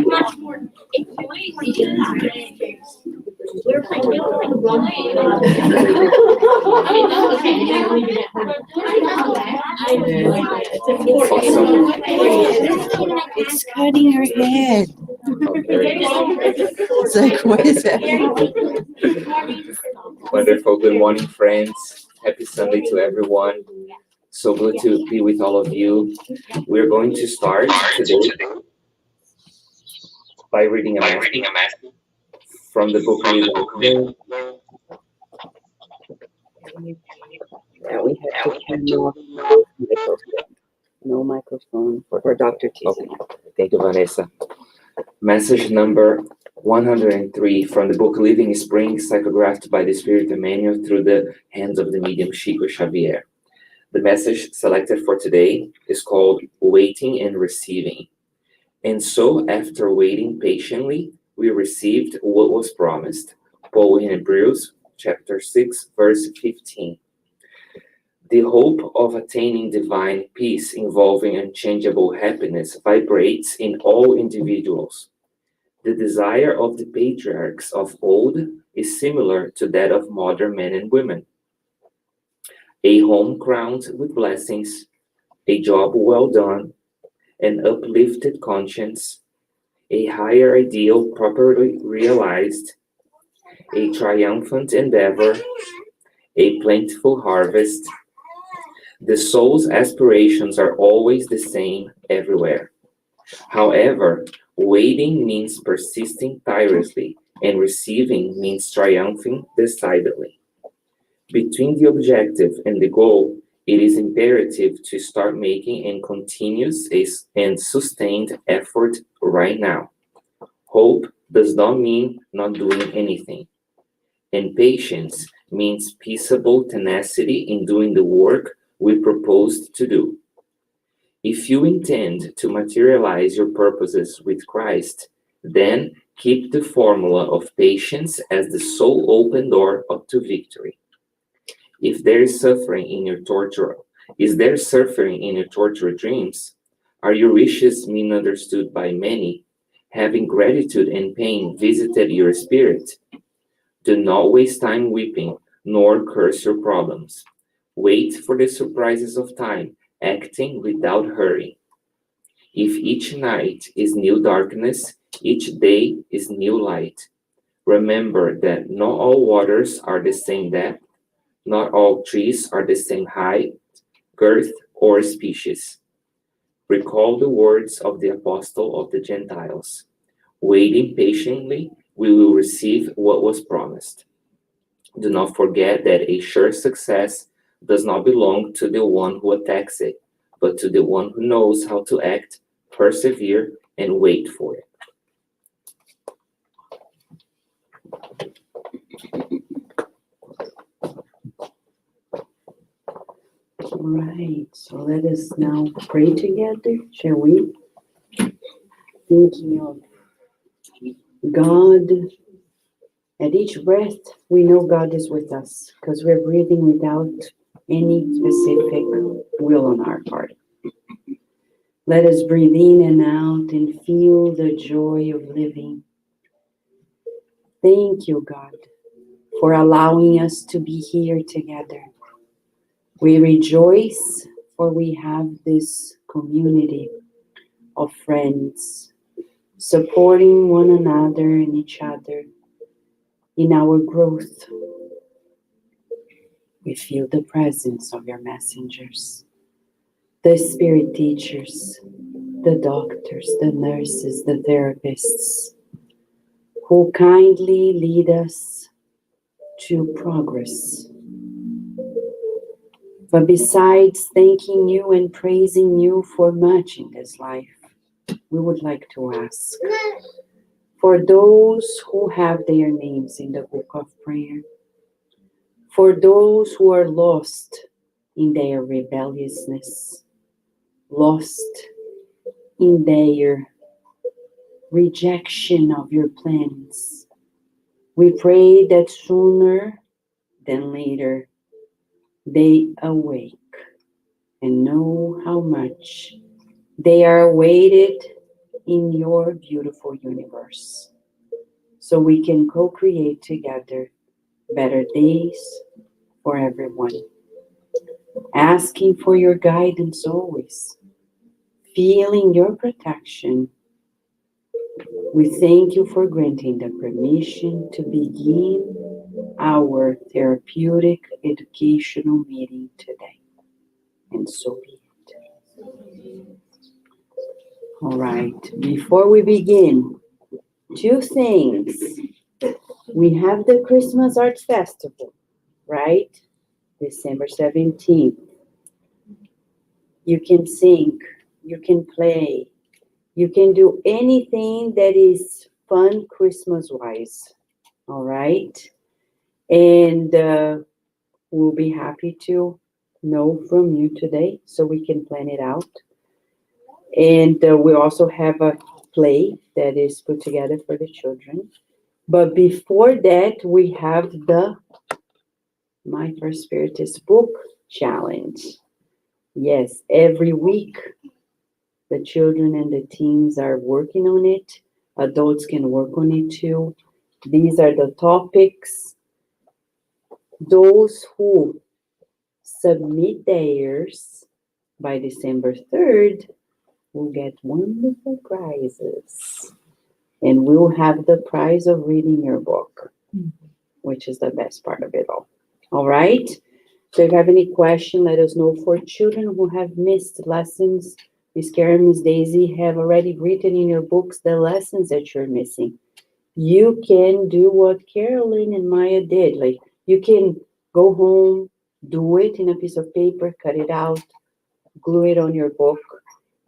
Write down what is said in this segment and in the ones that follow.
much more we're like, It's cutting her head. It's like, what is that? Wonderful. Good morning, friends. Happy Sunday to everyone. So good to be with all of you. We're going to start today by reading a message from the book Living. Yeah, we have to turn off microphone. No microphone for Dr. Thiesen. Okay. Thank you, Vanessa. Message number 103 from the book Living Spring, psychographed by the Spirit Emmanuel through the hands of the medium Chico Xavier. The message selected for today is called Waiting and Receiving. And so, after waiting patiently, we received what was promised. Paul in Hebrews chapter 6, verse 15. The hope of attaining divine peace involving unchangeable happiness vibrates in all individuals. The desire of the patriarchs of old is similar to that of modern men and women. A home crowned with blessings, a job well done, an uplifted conscience, a higher ideal properly realized, a triumphant endeavor, a plentiful harvest. The soul's aspirations are always the same everywhere. However, waiting means persisting tirelessly, and receiving means triumphing decidedly. Between the objective and the goal, it is imperative to start making a continuous and sustained effort right now. Hope does not mean not doing anything, and patience means peaceable tenacity in doing the work we proposed to do. If you intend to materialize your purposes with Christ, then keep the formula of patience as the sole open door up to victory. If there is suffering in your torture, is there suffering in your tortured dreams? Are your wishes misunderstood by many? Having gratitude and pain visited your spirit? Do not waste time weeping, nor curse your problems. Wait for the surprises of time, acting without hurry. If each night is new darkness, each day is new light. Remember that not all waters are the same depth, not all trees are the same height, girth, or species. Recall the words of the apostle of the Gentiles. Waiting patiently, we will receive what was promised. Do not forget that a sure success does not belong to the one who attacks it, but to the one who knows how to act, persevere, and wait for it. All right, so let us now pray together, shall we? Thinking of God. At each breath, we know God is with us because we're breathing without any specific will on our part. Let us breathe in and out and feel the joy of living. Thank you, God, for allowing us to be here together. We rejoice for we have this community of friends supporting one another and each other in our growth. We feel the presence of your messengers, the spirit teachers, the doctors, the nurses, the therapists, who kindly lead us to progress. But besides thanking you and praising you for much in this life, we would like to ask for those who have their names in the book of prayer, for those who are lost in their rebelliousness, lost in their rejection of your plans. We pray that sooner than later they awake and know how much They are awaited in your beautiful universe. So we can co-create together better days for everyone. Asking for your guidance always. Feeling your protection. We thank you for granting the permission to begin our therapeutic educational meeting today. And so be it. All right, before we begin, two things. We have the Christmas Arts Festival, right? December 17th. You can sing, you can play, you can do anything that is fun Christmas-wise, all right? And we'll be happy to know from you today so we can plan it out. And we also have a play that is put together for the children. But before that, we have the My First Spiritist Book Challenge. Yes, every week the children and the teens are working on it. Adults can work on it too. These are the topics. Those who submit theirs by December 3rd will get wonderful prizes. And we'll have the prize of reading your book, which is the best part of it all. All right? So if you have any question, let us know. For children who have missed lessons, Miss Karen and Miss Daisy have already written in your books the lessons that you're missing. You can do what Carolyn and Maya did. Like, you can go home, do it in a piece of paper, cut it out, glue it on your book,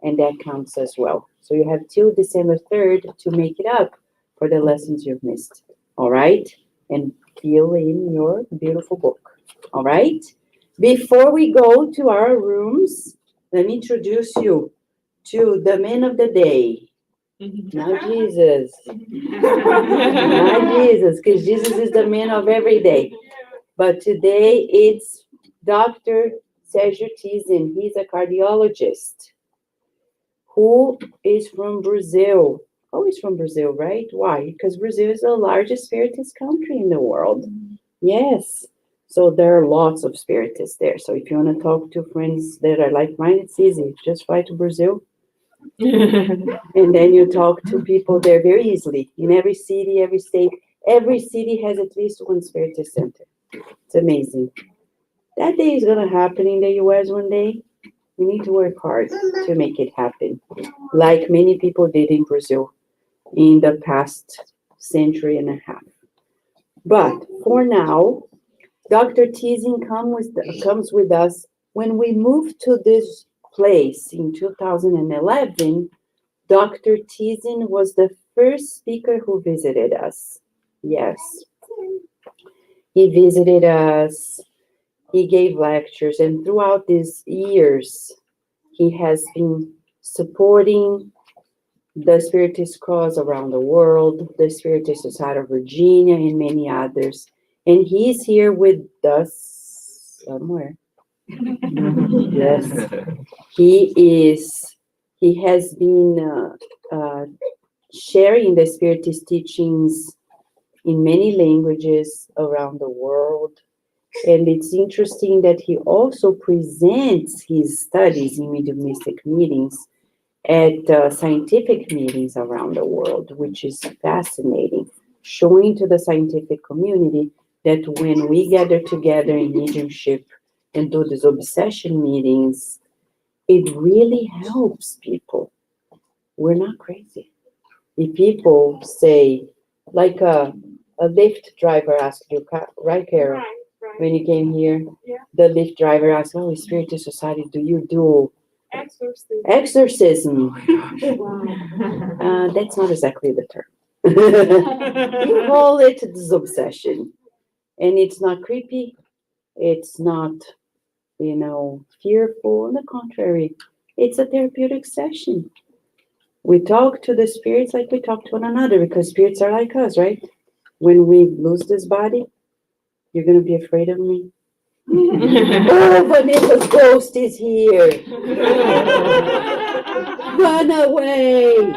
and that counts as well. So you have till December 3rd to make it up for the lessons you've missed. All right? And fill in your beautiful book. All right? Before we go to our rooms, let me introduce you to the man of the day. Not Jesus. Not Jesus, because Jesus is the man of every day. But today it's Dr. Sergio Thiesen. He's a cardiologist who is from Brazil. Oh, he's from Brazil, right? Why? Because Brazil is the largest spiritist country in the world. Yes. So there are lots of spiritists there. So if you want to talk to friends that are like-minded, it's easy. Just fly to Brazil. And then you talk to people there very easily. In every city, every state, every city has at least one spiritist center. It's amazing. That day is going to happen in the US one day. We need to work hard to make it happen, like many people did in Brazil in the past century and a half. But for now, Dr. Thiesen comes with us. When we moved to this place in 2011, Dr. Thiesen was the first speaker who visited us. Yes. He visited us. He gave lectures, and throughout these years, he has been supporting the Spiritist cause around the world, the Spiritist Society of Virginia, and many others. And he's here with us somewhere. Yes. He has been sharing the Spiritist teachings in many languages around the world. And it's interesting that he also presents his studies in mediumistic meetings at scientific meetings around the world, which is fascinating, showing to the scientific community that when we gather together in mediumship and do these obsession meetings, it really helps people. We're not crazy. If people say, like a Lyft driver asked you, right, Carol? Right. When you came here, Yeah. the Lyft driver asked, "Oh, Spiritist Society, do you do Exorcism. exorcism?" That's not exactly the term. You call it this obsession. And it's not creepy. It's not, fearful. On the contrary, it's a therapeutic session. We talk to the spirits like we talk to one another, because spirits are like us, right? When we lose this body, you're going to be afraid of me. Oh, Vanessa's ghost is here. Run away!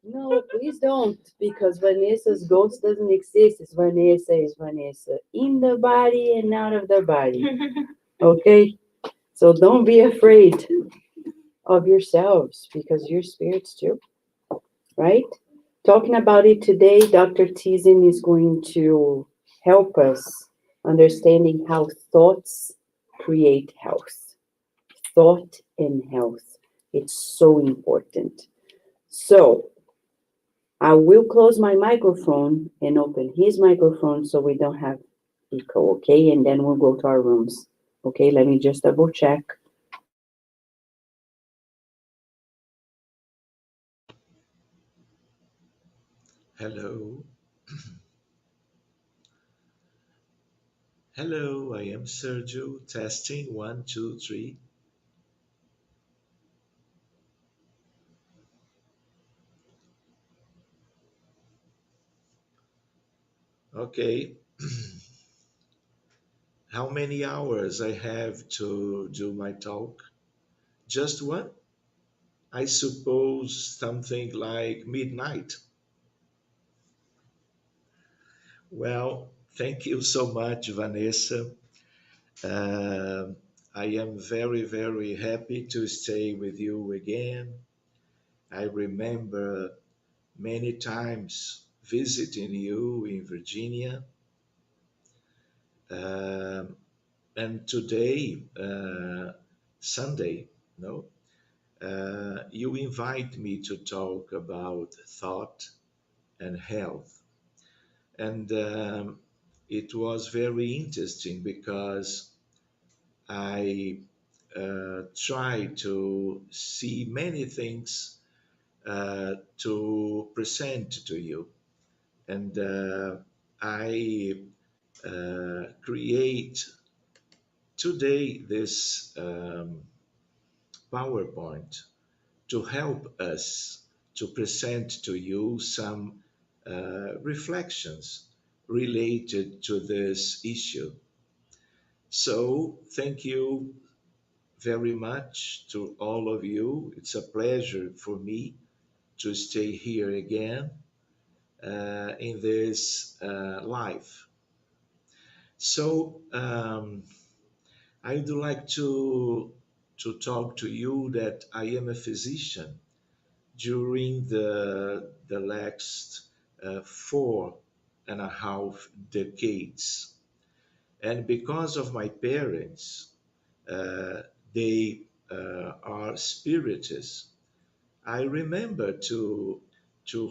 No, please don't, because Vanessa's ghost doesn't exist. It's Vanessa is Vanessa in the body and out of the body. Okay? So don't be afraid of yourselves because you're spirits too, right? Talking about it today, Dr. Thiesen is going to help us understanding how thoughts create health. Thought and health. It's so important. So, I will close my microphone and open his microphone so we don't have echo, okay? And then we'll go to our rooms. Okay, let me just double check. Hello. Hello, I am Sergio. Testing 1, 2, 3. Okay. How many hours I have to do my talk? Just one? I suppose something like midnight. Well, thank you so much, Vanessa. Uh, I am very, very happy to stay with you again. I remember many times visiting you in Virginia. Um, and today, Sunday, no, you invite me to talk about thought and health. And it was very interesting because I try to see many things to present to you. And I create today this PowerPoint to help us to present to you some reflections related to this issue. So, thank you very much to all of you. It's a pleasure for me to stay here again in this life. So, I would like to talk to you that I am a physician during the last 4.5 decades. And because of my parents, uh, they are spiritists. I remember to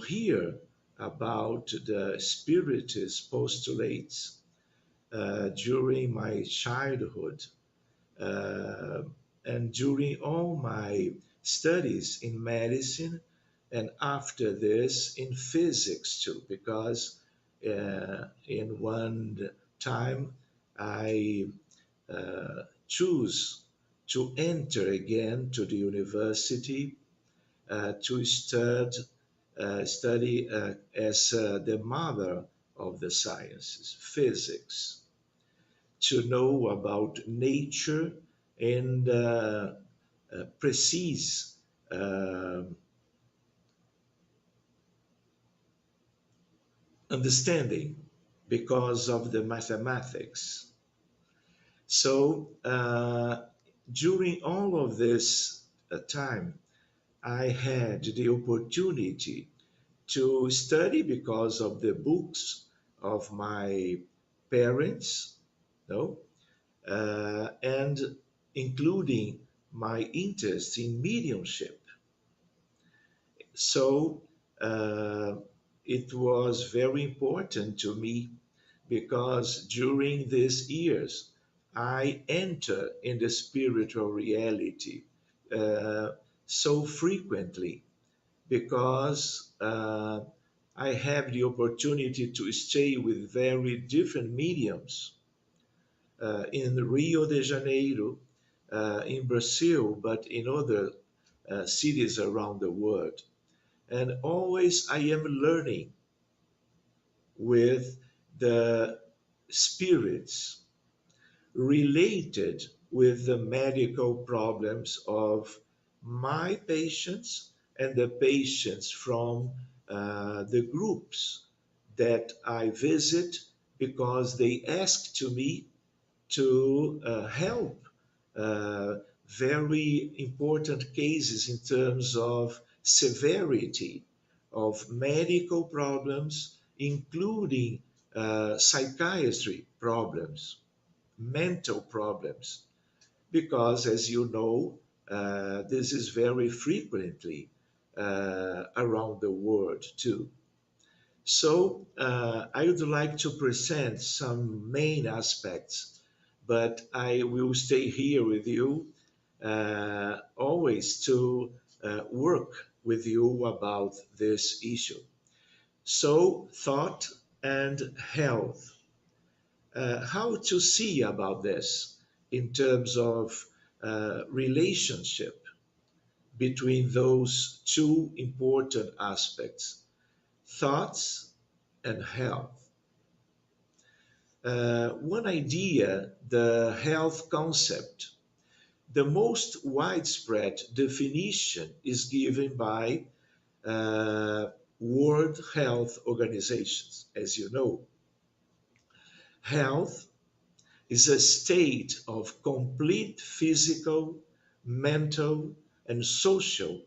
hear about the spiritist postulates during my childhood uh, and during all my studies in medicine and after this in physics too, because in one time I choose to enter again to the university to study as the mother of the sciences, physics, to know about nature and precise uh, understanding because of the mathematics. So during all of this time, I had the opportunity to study because of the books of my parents, no, and including my interest in mediumship. So uh, it was very important to me because during these years I enter in the spiritual reality uh, so frequently because I have the opportunity to stay with very different mediums in Rio de Janeiro, in Brazil, but in other cities around the world. And always I am learning with the spirits related with the medical problems of my patients and the patients from the groups that I visit, because they ask to me to help uh, very important cases in terms of severity of medical problems, including psychiatry problems, mental problems, because as you know, this is very frequently around the world too. So I would like to present some main aspects, but I will stay here with you always to work with you about this issue. So, thought and health. How to see about this in terms of relationship between those two important aspects, thoughts and health. One idea, the health concept, the most widespread definition is given by World Health Organizations. As you know, health is a state of complete physical, mental, and social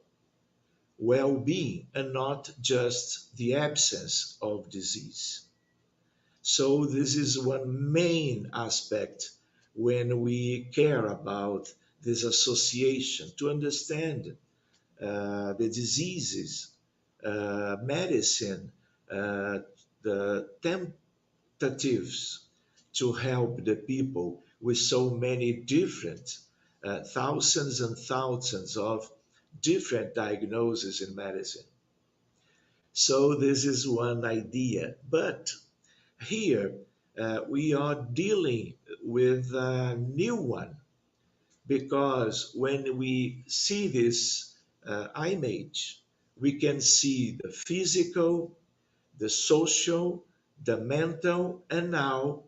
well being, and not just the absence of disease. So, this is one main aspect when we care about this association to understand the diseases, medicine, uh, the tentatives to help the people with so many different, thousands and thousands of different diagnoses in medicine. So, this is one idea. But here we are dealing with a new one, because when we see this image, we can see the physical, the social, the mental, and now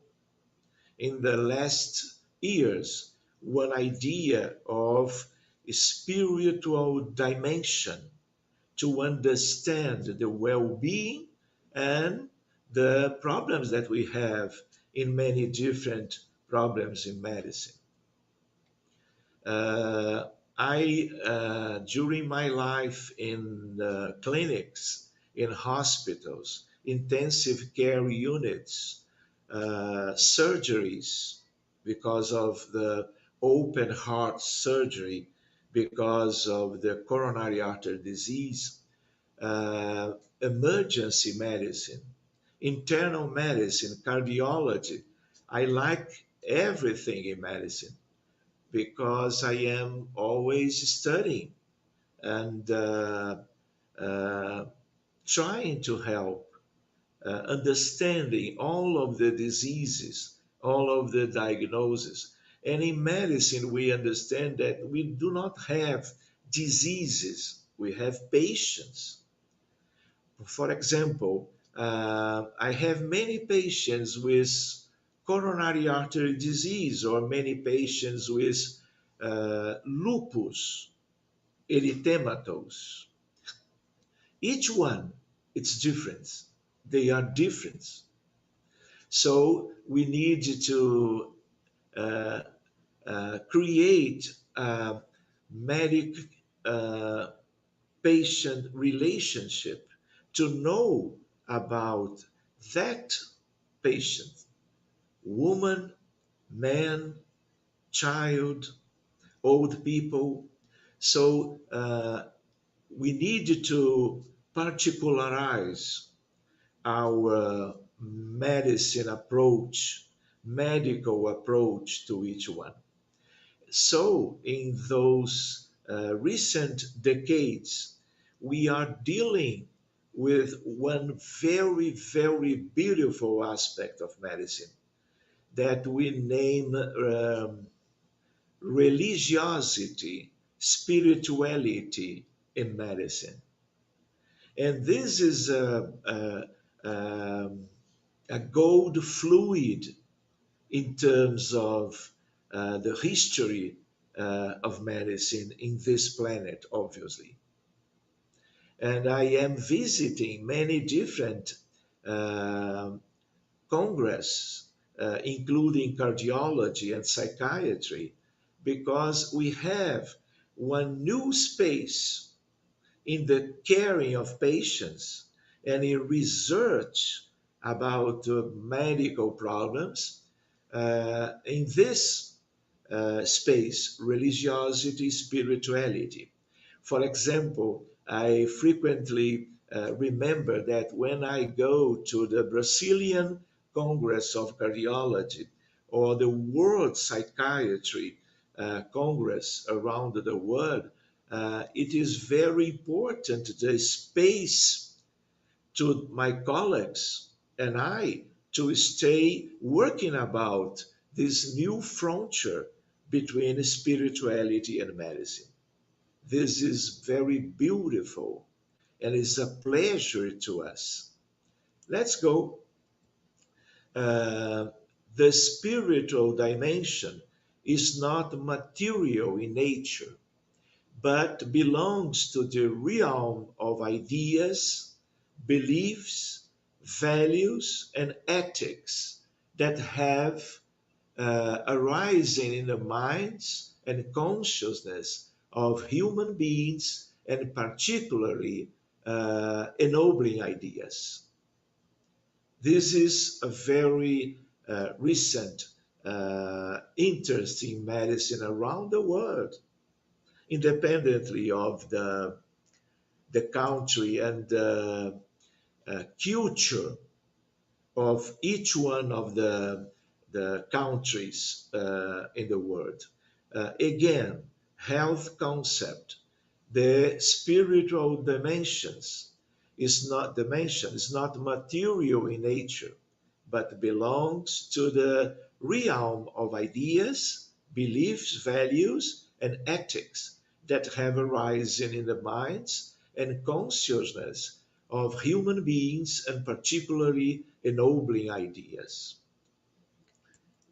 in the last years, one idea of a spiritual dimension to understand the well being and the problems that we have in many different problems in medicine. Uh, during my life in clinics, in hospitals, intensive care units, surgeries, because of the open heart surgery, because of the coronary artery disease, uh, emergency medicine, internal medicine, cardiology. I like everything in medicine because I am always studying and uh, trying to help, understanding all of the diseases, all of the diagnoses. And in medicine, we understand that we do not have diseases, we have patients. For example, I have many patients with coronary artery disease or many patients with lupus erythematosus. Each one, it's different. They are different. So we need to uh, create a medic uh, patient relationship to know about that patient, woman, man, child, old people. So we need to particularize our medicine approach, medical approach to each one. So, in those recent decades, we are dealing with one very, very beautiful aspect of medicine that we name religiosity, spirituality in medicine. And this is a gold fluid in terms of the history of medicine in this planet, obviously. And I am visiting many different uh, congress, including cardiology and psychiatry, because we have one new space in the caring of patients and in research about medical problems. In this space, religiosity, spirituality. For example, I frequently remember that when I go to the Brazilian Congress of Cardiology or the World Psychiatry Congress around the world, it is very important the space to my colleagues and I to stay working about this new frontier between spirituality and medicine. This is very beautiful and it's a pleasure to us. Let's go. Uh, the spiritual dimension is not material in nature, but belongs to the realm of ideas, beliefs, values, and ethics that have arisen in the minds and consciousness of human beings, and particularly ennobling ideas. This is a very recent interest in medicine around the world, independently of the country and the culture of each one of the countries in the world. Again, health concept, the spiritual dimension is not material in nature, but belongs to the realm of ideas, beliefs, values, and ethics that have arisen in the minds and consciousness of human beings, and particularly ennobling ideas.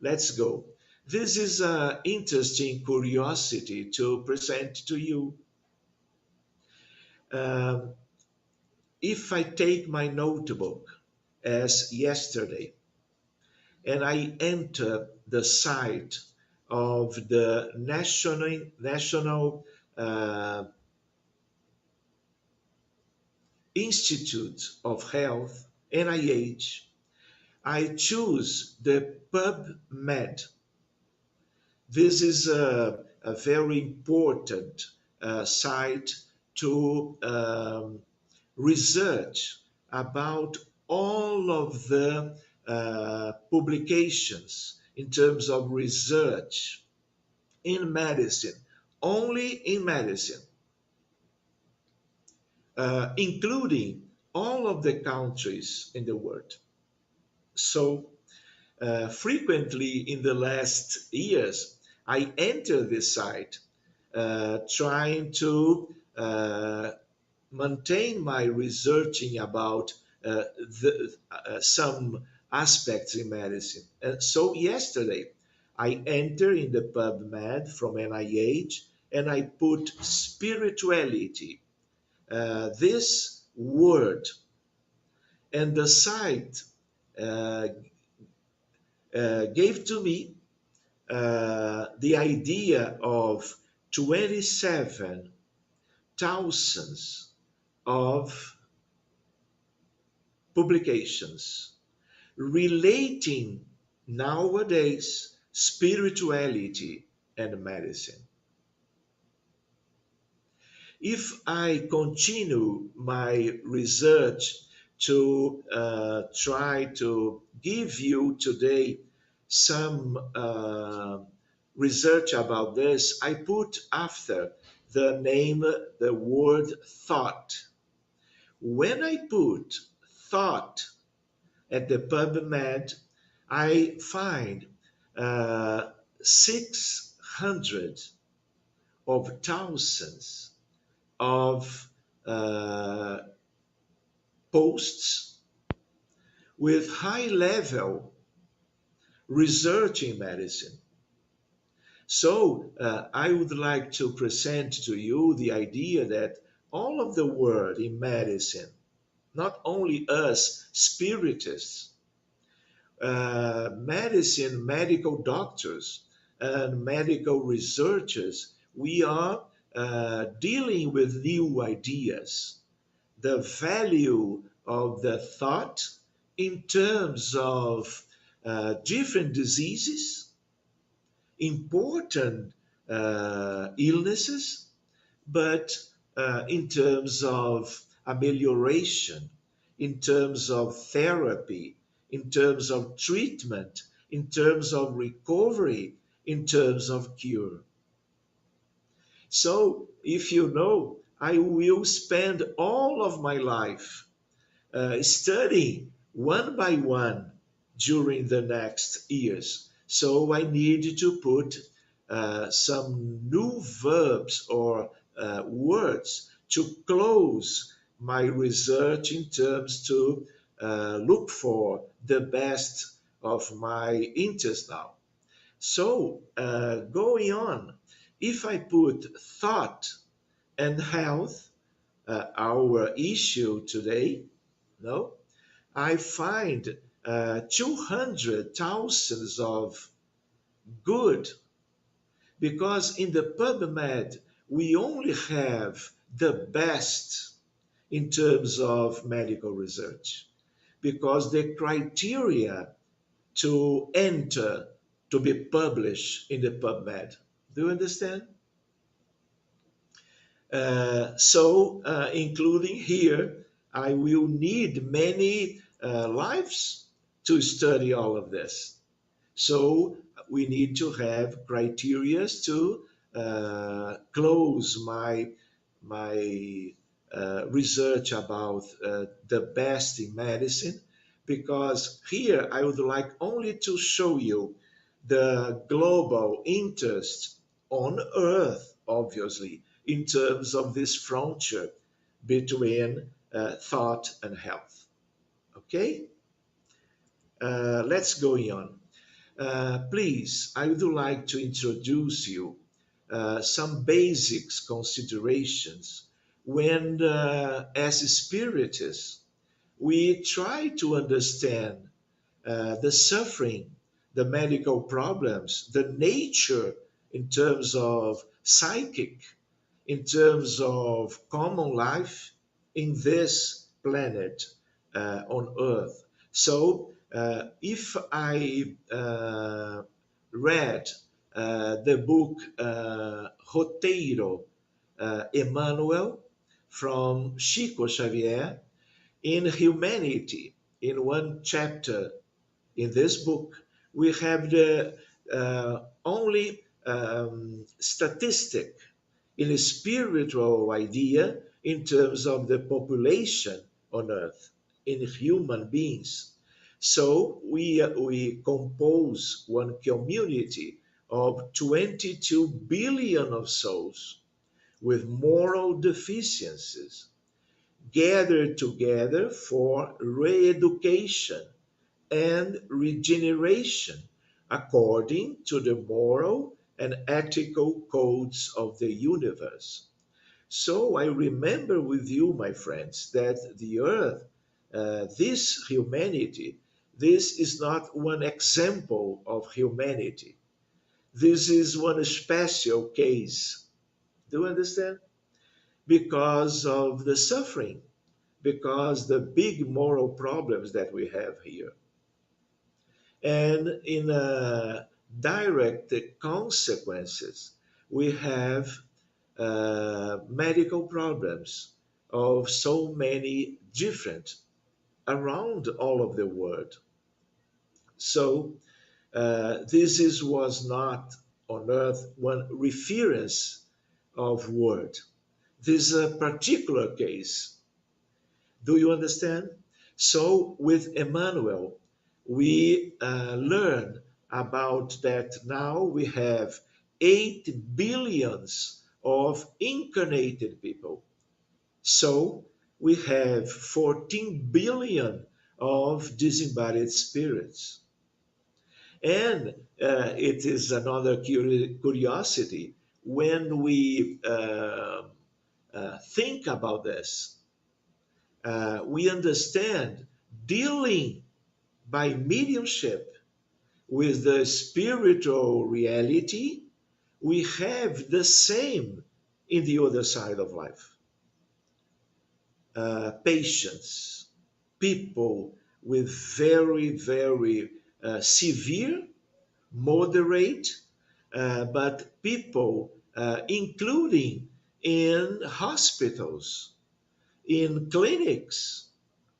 Let's go. This is an interesting curiosity to present to you. Um, if I take my notebook as yesterday and I enter the site of the National Institute of Health, NIH, I choose the PubMed. This is a very important site to research about all of the publications in terms of research in medicine, only in medicine, including all of the countries in the world. So, frequently in the last years, I enter this site trying to maintain my researching about some aspects in medicine. And so yesterday, I enter in the PubMed from NIH and I put spirituality, this word, and the site uh, gave to me the idea of 27 thousands of publications relating nowadays spirituality and medicine. If I continue my research to try to give you today some research about this, I put after the name the word thought. When I put thought at the PubMed, I find 600 of thousands of uh, posts with high level research in medicine. So I would like to present to you the idea that all of the world in medicine, not only us spiritists, medicine, medical doctors, and medical researchers, we are dealing with new ideas. The value of the thought in terms of different diseases, important illnesses, but in terms of amelioration, in terms of therapy, in terms of treatment, in terms of recovery, in terms of cure. So, if you know, I will spend all of my life studying one by one during the next years. So I need to put some new verbs or words to close my research in terms to look for the best of my interest now. So going on, if I put thought and health, our issue today, no, I find 200,000 of good, because in the PubMed we only have the best in terms of medical research, because the criteria to enter to be published in the PubMed. Do you understand? Including here, I will need many lives to study all of this. So we need to have criteria to close my research about the best in medicine, because here I would like only to show you the global interest on Earth, obviously, in terms of this frontier between thought and health. Okay, let's go on. Please, I would like to introduce you some basics considerations when, as spiritists, we try to understand the suffering, the medical problems, the nature in terms of psychic, in terms of common life in this planet on Earth. So, if I read the book Roteiro Emmanuel from Chico Xavier, in Humanity, in one chapter in this book, we have the only statistic in a spiritual idea in terms of the population on earth, in human beings. So we compose one community of 22 billion of souls with moral deficiencies gathered together for re-education and regeneration according to the moral and ethical codes of the universe. So I remember with you, my friends, that the earth, this humanity, this is not one example of humanity. This is one special case. Do you understand? Because of the suffering, because the big moral problems that we have here. And in direct consequences, we have medical problems of so many different around all of the world. So was not on earth one reference of word. This is a particular case. Do you understand? So with Emmanuel, we learn about that now we have 8 billions of incarnated people. So we have 14 billion of disembodied spirits. And it is another curiosity when we think about this. We understand dealing by mediumship with the spiritual reality, we have the same in the other side of life. Patience, people with very, very severe, moderate, but people, including in hospitals, in clinics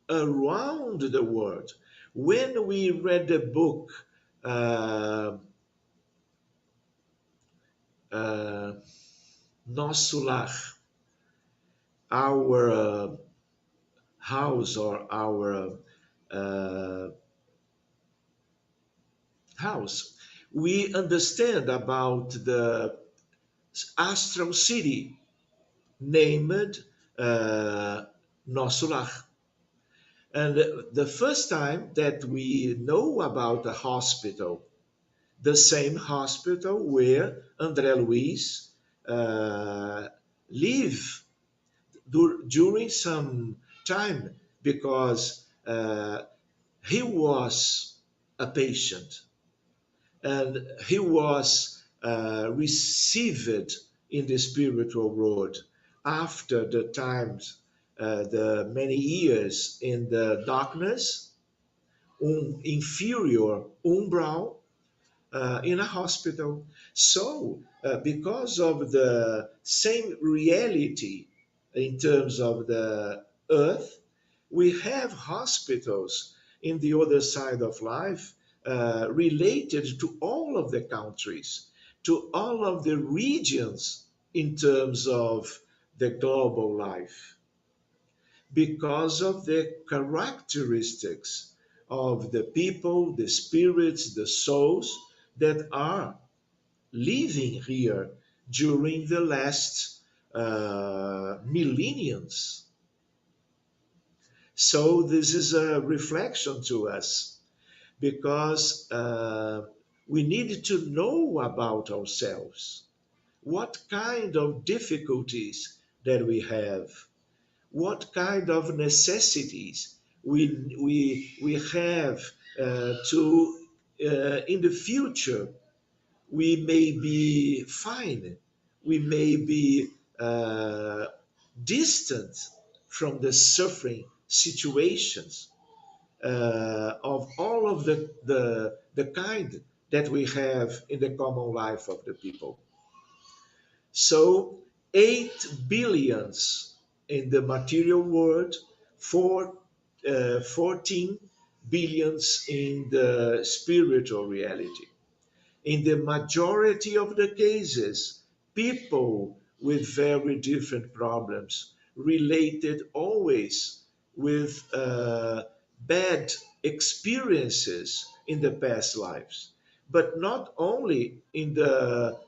around the world. When we read the book, uh, uh, Nosso Lar, our house or our uh, house, we understand about the astral city named Nosso Lar. And the first time that we know about a hospital, the same hospital where André Luiz uh, lived during some time, because he was a patient and he was received in the spiritual world after the times, the many years in the darkness, inferior umbral, in a hospital. So, because of the same reality in terms of the earth, we have hospitals in the other side of life, related to all of the countries, to all of the regions in terms of the global life, because of the characteristics of the people, the spirits, the souls that are living here during the last millenniums. So, this is a reflection to us, because we need to know about ourselves. What kind of difficulties that we have, what kind of necessities we have to in the future. We may be fine, we may be distant from the suffering situations of all of the kind that we have in the common life of the people. So 8 billions in the material world, 14 billions in the spiritual reality. In the majority of the cases, people with very different problems related always with bad experiences in the past lives, but not only in the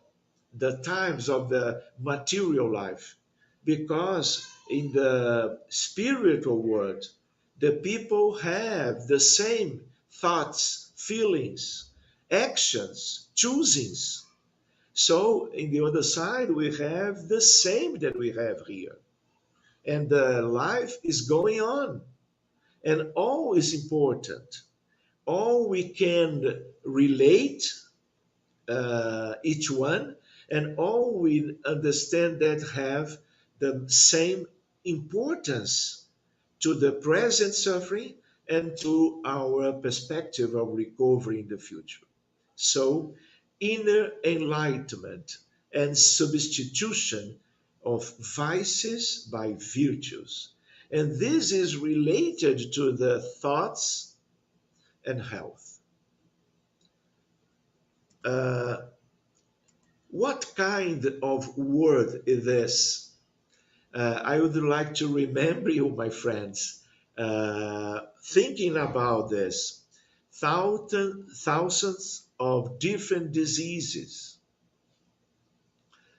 times of the material life, because in the spiritual world, the people have the same thoughts, feelings, actions, choosings. So, in the other side, we have the same that we have here. And the life is going on, and all is important. All we can relate, each one, and all we understand that have the same importance to the present suffering and to our perspective of recovery in the future. So, inner enlightenment and substitution of vices by virtues. And this is related to the thoughts and health. Uh, what kind of word is this? I would like to remember you, my friends, thinking about this. Thousands of different diseases,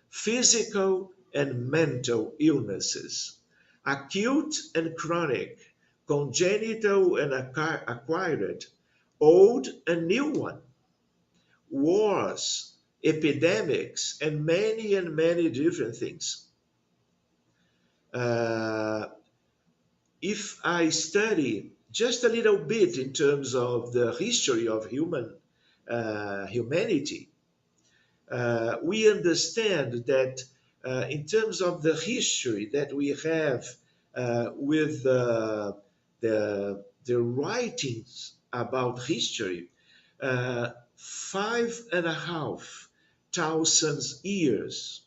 physical and mental illnesses, acute and chronic, congenital and acquired, old and new one. wars, epidemics, and many different things. Uh, if I study just a little bit in terms of the history of humanity, we understand that in terms of the history that we have with the writings about history, 5,500 years.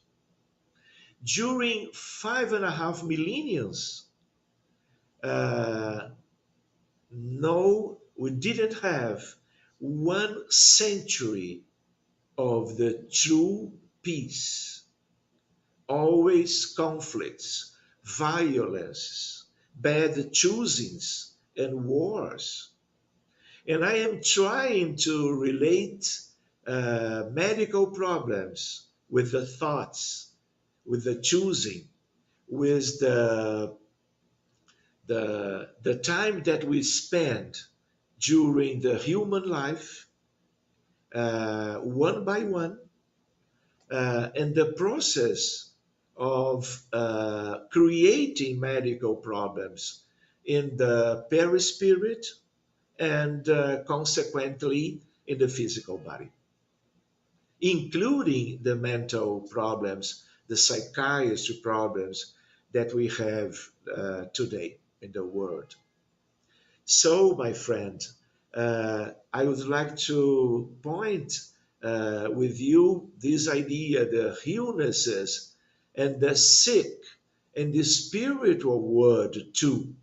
During 5.5 millenniums, uh, no, we didn't have 1 century of the true peace. Always conflicts, violence, bad choosings, and wars. And I am trying to relate medical problems with the thoughts, with the choosing, with the time that we spend during the human life, one by one, and the process of creating medical problems in the perispirit and consequently in the physical body, including the mental problems, the psychiatry problems that we have today in the world. So, my friend, I would like to point with you this idea, the illnesses and the sick and the spiritual world too.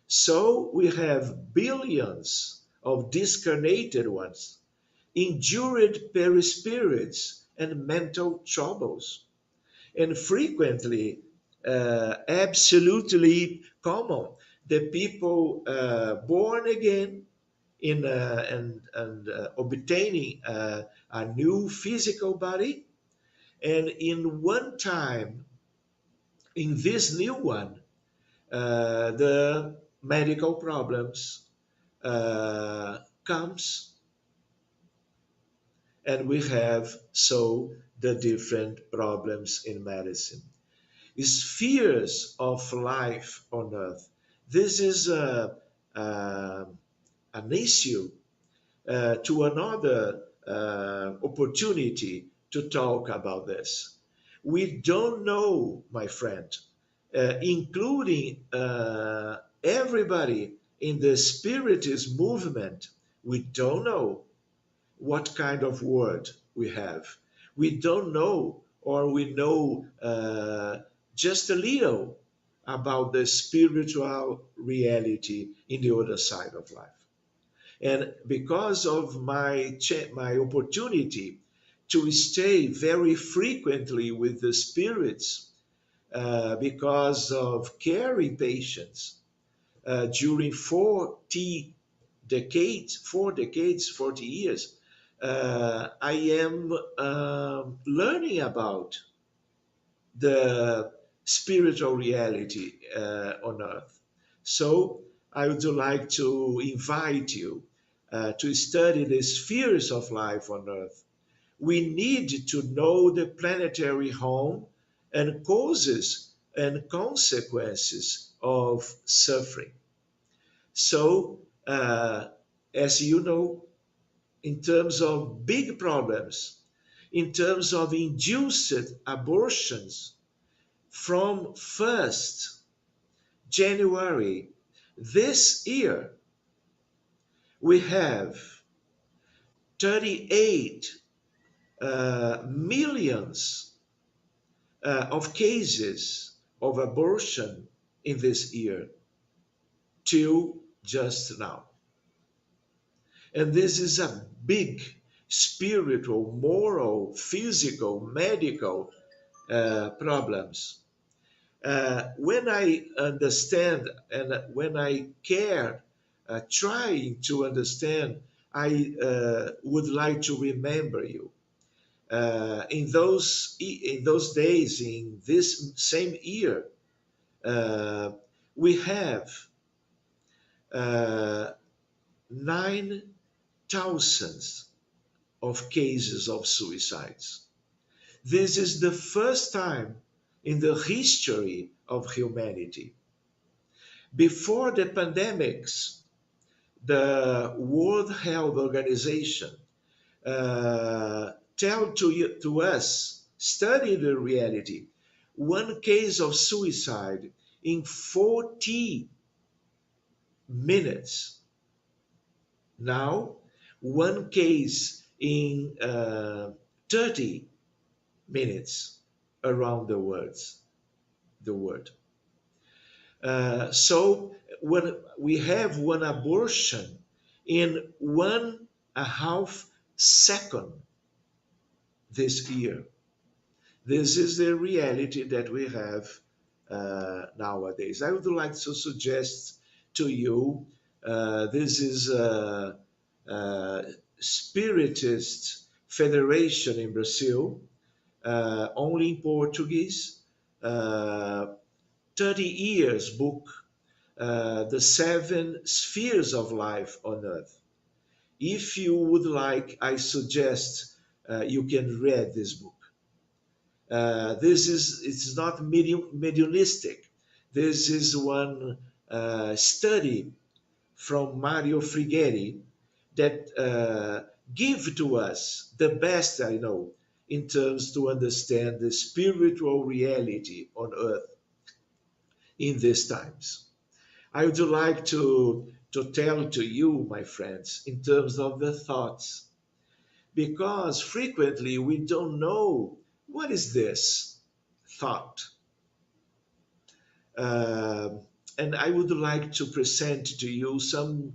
So we have billions of discarnated ones, endured perispirits and mental troubles, and frequently, absolutely common, the people born again and obtaining a new physical body, and in one time, in this new one, the medical problems comes, and we have so the different problems in medicine. Spheres of life on earth. This is an issue to another opportunity to talk about this. We don't know, my friend, including everybody in the spiritist movement, we don't know what kind of word we have. We don't know, or we know just a little about the spiritual reality in the other side of life. And because of my opportunity to stay very frequently with the spirits, because of caring patients during 40 years, I am learning about the spiritual reality on earth. So I would like to invite you to study the spheres of life on earth. We need to know the planetary home and causes and consequences of suffering. So, as you know, in terms of big problems, in terms of induced abortions, from 1st January this year, we have 38 millions of cases of abortion in this year till just now. And this is a big spiritual, moral, physical, medical problems. When I understand and when I care, trying to understand, I would like to remember you. In those days, in this same year, we have 9,000 of cases of suicides. This is the first time in the history of humanity. Before the pandemics, the World Health Organization tell to us, study the reality, one case of suicide in 40 minutes. Now, one case in 30 minutes around the world. The world. So when we have one abortion in 1.5 seconds this year, this is the reality that we have nowadays. I would like to suggest to you, this is a Spiritist Federation in Brazil, only in Portuguese, 30 years book, The Seven Spheres of Life on Earth. If you would like, I suggest you can read this book. It's not mediumistic. This is one study from Mario Frigeri that give to us the best I know in terms to understand the spiritual reality on earth in these times. I would like to tell to you, my friends, in terms of the thoughts, because frequently we don't know what is this thought. Uh, and I would like to present to you some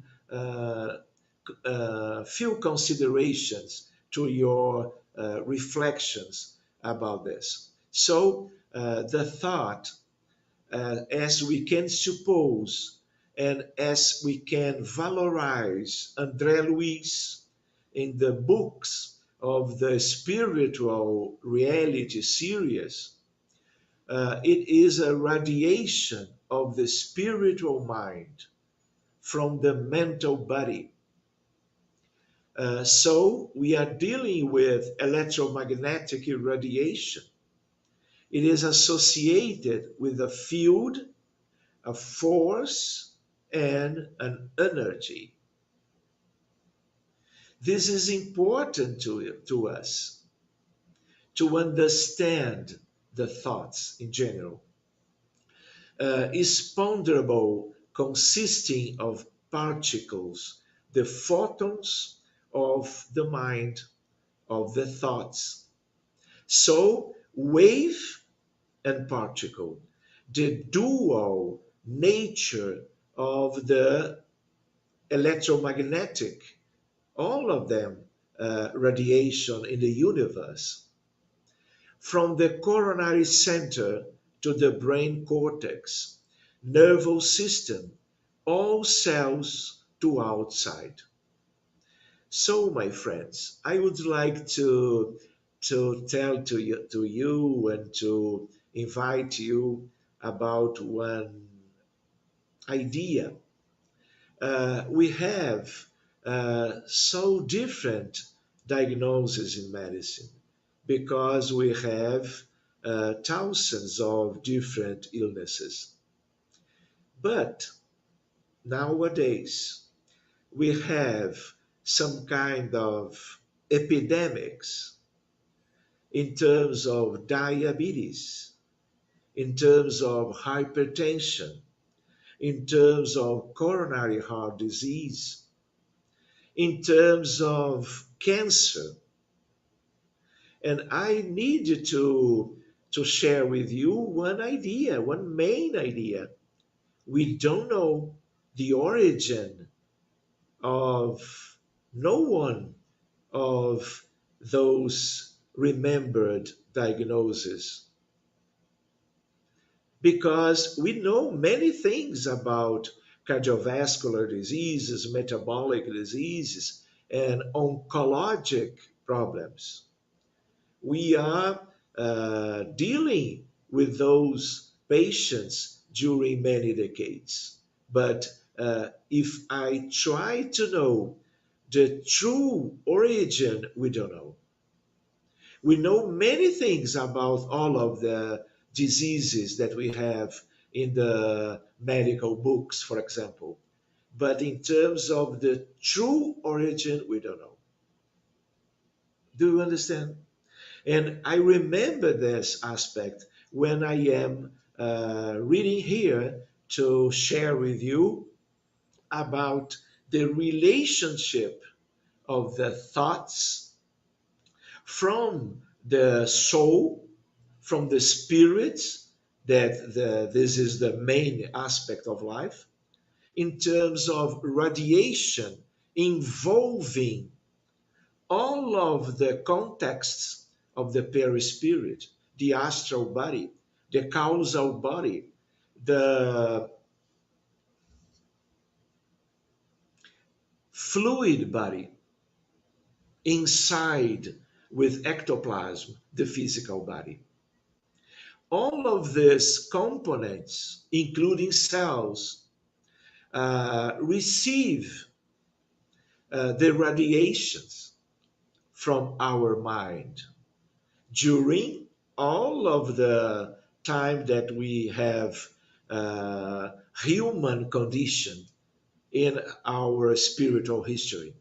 few considerations to your reflections about this. So, the thought, as we can suppose and as we can valorize André Luiz in the books of the spiritual reality series, it is a radiation of the spiritual mind from the mental body. So we are dealing with electromagnetic radiation. It is associated with a field, a force, and an energy. This is important to us to understand the thoughts in general. Is ponderable, consisting of particles, the photons of the mind, of the thoughts. So, wave and particle, the dual nature of the electromagnetic, all of them radiation in the universe, from the coronary center to the brain cortex, nervous system, all cells to outside. So, my friends, I would like to tell to you and to invite you about one idea. We have so different diagnoses in medicine because we have thousands of different illnesses. But nowadays, we have some kind of epidemics in terms of diabetes, in terms of hypertension, in terms of coronary heart disease, in terms of cancer. And I need to share with you one idea, one main idea. We don't know the origin of no one of those remembered diagnoses because we know many things about cardiovascular diseases, metabolic diseases, and oncologic problems. We are dealing with those patients during many decades. But if I try to know The true origin, we don't know. We know many things about all of the diseases that we have in the medical books, for example. But in terms of the true origin, we don't know. Do you understand? And I remember this aspect when I am reading here to share with you about the relationship of the thoughts from the soul, from the spirit, that this is the main aspect of life, in terms of radiation involving all of the contexts of the perispirit, the astral body, the causal body, the fluid body inside with ectoplasm, the physical body. All of these components, including cells, receive the radiations from our mind during all of the time that we have human condition in our spiritual history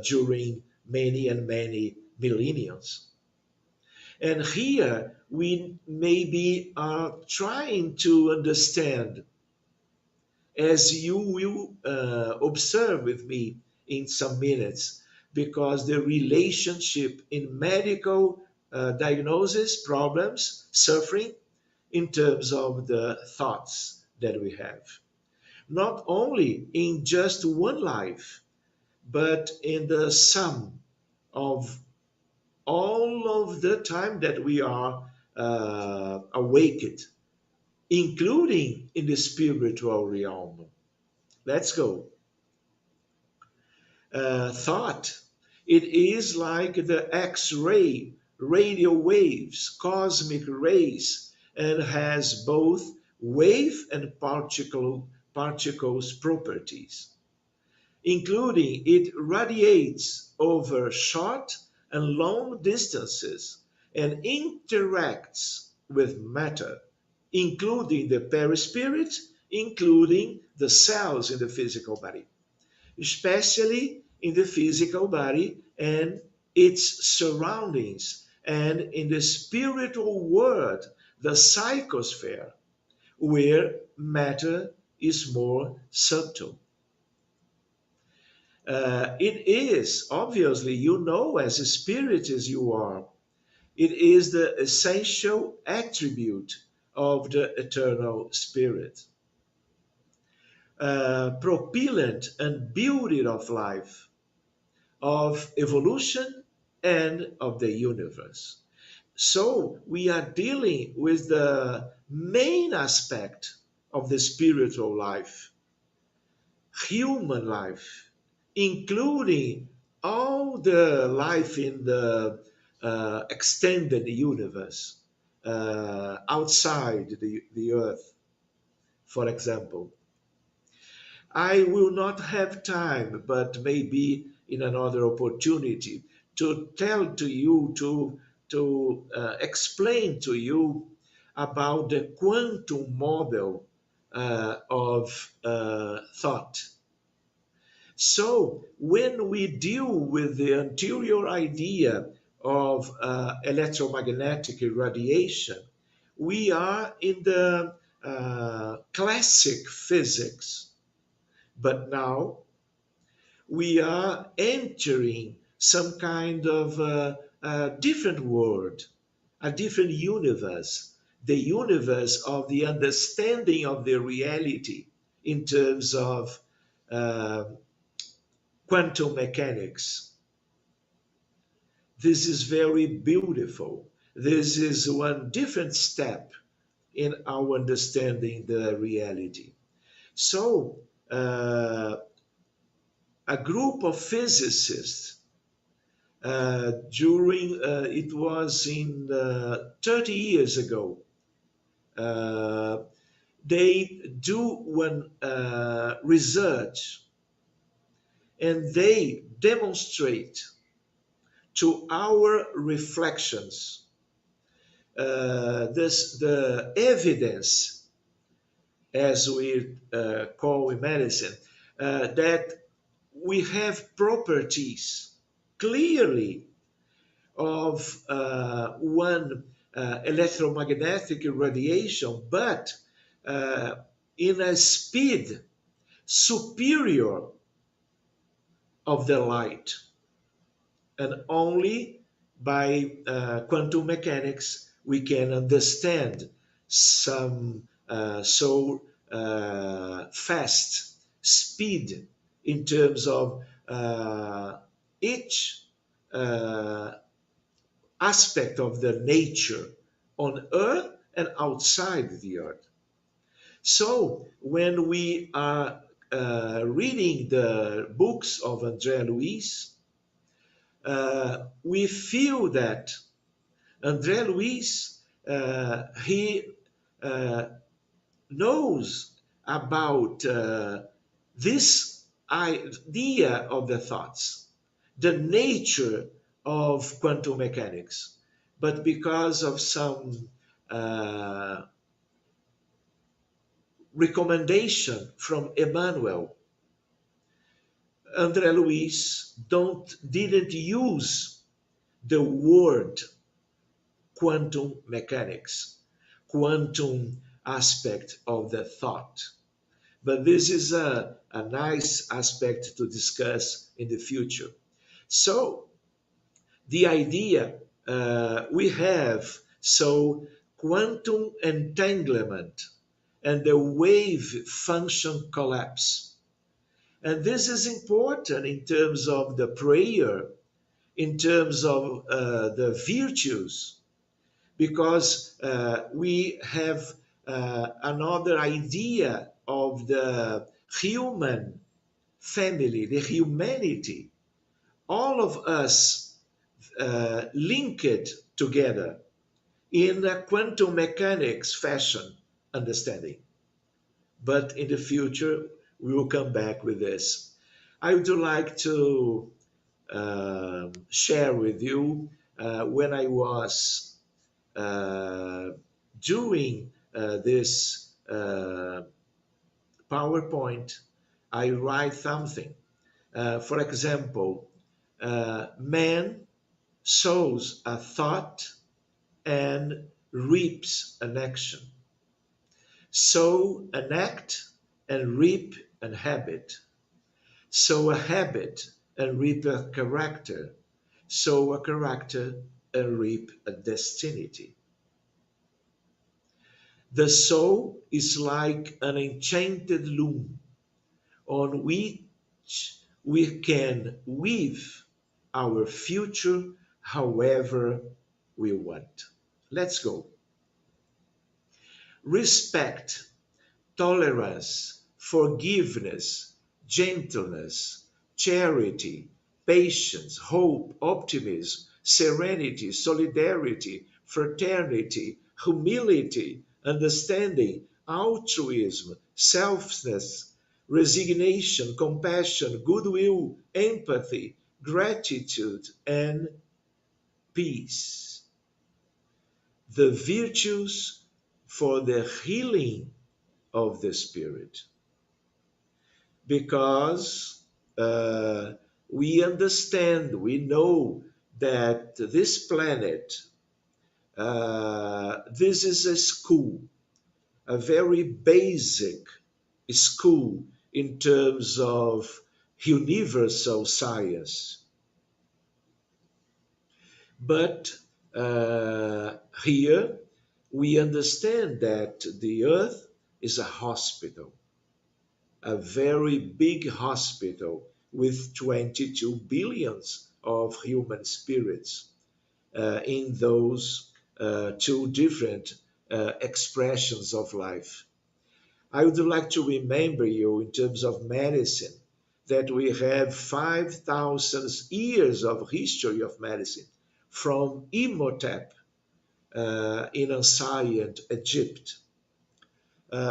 during many and many millenniums. And here we maybe are trying to understand, as you will observe with me in some minutes, because the relationship in medical diagnosis, problems, suffering, in terms of the thoughts that we have. Not only in just one life, but in the sum of all of the time that we are awakened, including in the spiritual realm. Let's go. Thought. It is like the X-ray, radio waves, cosmic rays, and has both wave and particles properties, including it radiates over short and long distances and interacts with matter, including the perispirit, including the cells in the physical body, especially in the physical body and its surroundings, and in the spiritual world, the psychosphere, where matter is more subtle. It is, obviously, you know, as a spirit as you are, it is the essential attribute of the eternal spirit, propellant and beauty of life, of evolution, and of the universe. So we are dealing with the main aspect of the spiritual life, human life, including all the life in the extended universe outside the earth, for example. I will not have time, but maybe in another opportunity, to tell to you, to explain to you about the quantum model of thought. So, when we deal with the anterior idea of electromagnetic radiation, we are in the classic physics. But now we are entering some kind of different world, a different universe, the universe of the understanding of the reality in terms of uh, quantum mechanics. This is very beautiful. This is one different step in our understanding the reality. So, a group of physicists during it was in 30 years ago, uh, they do one research and they demonstrate to our reflections the evidence, as we call in medicine, that we have properties clearly of one electromagnetic radiation, but uh, in a speed superior of the light. And only by quantum mechanics we can understand some fast speed in terms of each uh, aspect of the nature on earth and outside the earth. So when we are reading the books of André Luiz, we feel that André Luiz, he uh, knows about this idea of the thoughts, the nature of quantum mechanics. But because of some recommendation from Emmanuel, André Luiz didn't use the word quantum mechanics, quantum aspect of the thought. But this is a nice aspect to discuss in the future. So the idea we have, so quantum entanglement and the wave function collapse. And this is important in terms of the prayer, in terms of the virtues, because we have another idea of the human family, the humanity, all of us linked together in a quantum mechanics fashion understanding. But in the future, we will come back with this. I would like to share with you when I was doing this PowerPoint, I write something. For example, man sows a thought and reaps an action. Sow an act and reap an habit. Sow a habit and reap a character. Sow a character and reap a destiny. The soul is like an enchanted loom on which we can weave our future however we want. Let's go. Respect, tolerance, forgiveness, gentleness, charity, patience, hope, optimism, serenity, solidarity, fraternity, humility, understanding, altruism, selflessness, resignation, compassion, goodwill, empathy, gratitude, and peace. The virtues for the healing of the spirit. Because we understand, we know that this planet, this is a school, a very basic school in terms of universal science. But here we understand that the earth is a hospital, a very big hospital with 22 billions of human spirits in those two different expressions of life. I would like to remember you in terms of medicine that we have 5,000 years of history of medicine from Imhotep in ancient Egypt.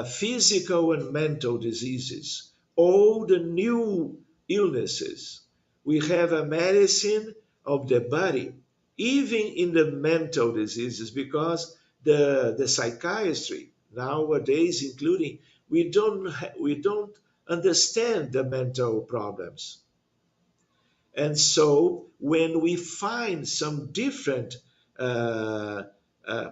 Physical and mental diseases, old and new illnesses. We have a medicine of the body, even in the mental diseases, because the psychiatry nowadays, including, we don't understand the mental problems. And so when we find some different uh, uh,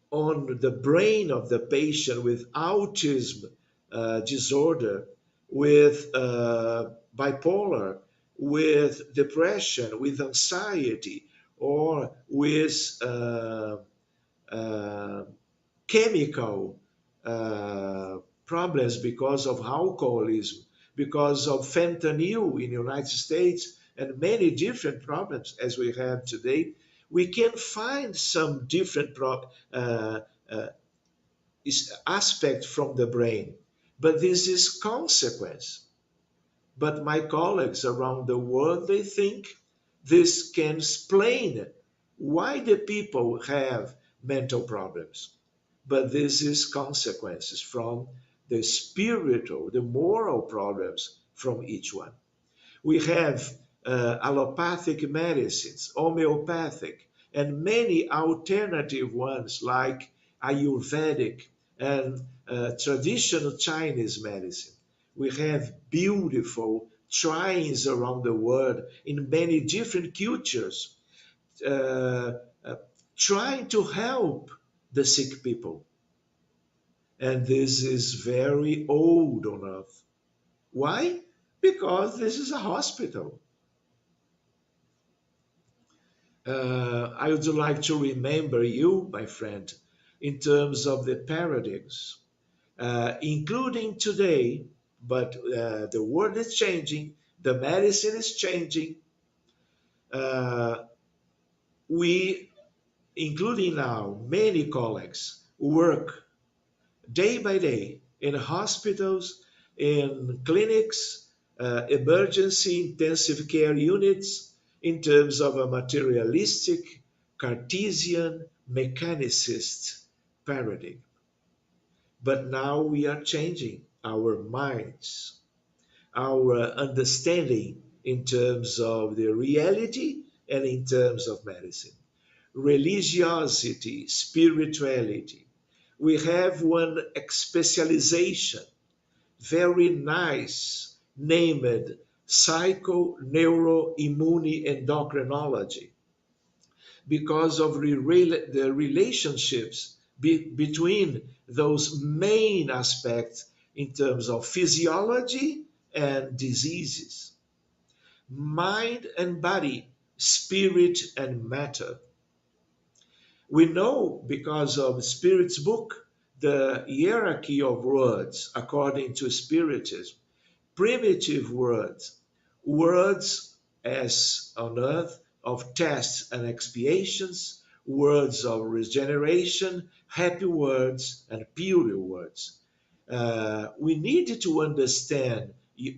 on the brain of the patient with autism disorder, with bipolar, with depression, with anxiety, or with uh, chemical uh, problems because of alcoholism, because of fentanyl in the United States, and many different problems as we have today, we can find some different uh, aspect from the brain. But this is consequence. But my colleagues around the world, they think this can explain why the people have mental problems. But this is consequences from the spiritual, the moral problems from each one. We have allopathic medicines, homeopathic, and many alternative ones like Ayurvedic and traditional Chinese medicine. We have beautiful shrines around the world in many different cultures, uh, uh, trying to help the sick people. And this is very old on earth. Why? Because this is a hospital. I would like to remember you, my friend, in terms of the paradigms, including today, but the world is changing, the medicine is changing. Uh, we, including now, many colleagues work day by day in hospitals, in clinics, emergency intensive care units, in terms of a materialistic, Cartesian, mechanicist paradigm. But now we are changing our minds, our understanding in terms of the reality and in terms of medicine. Religiosity, spirituality. We have one specialization, very nice, named psychoneuroimmunoendocrinology, because of the relationships between those main aspects in terms of physiology and diseases, mind and body, spirit and matter. We know because of Spirit's book the hierarchy of words according to Spiritism. Primitive words, words as on earth of tests and expiations, words of regeneration, happy words, and pure words. We need to understand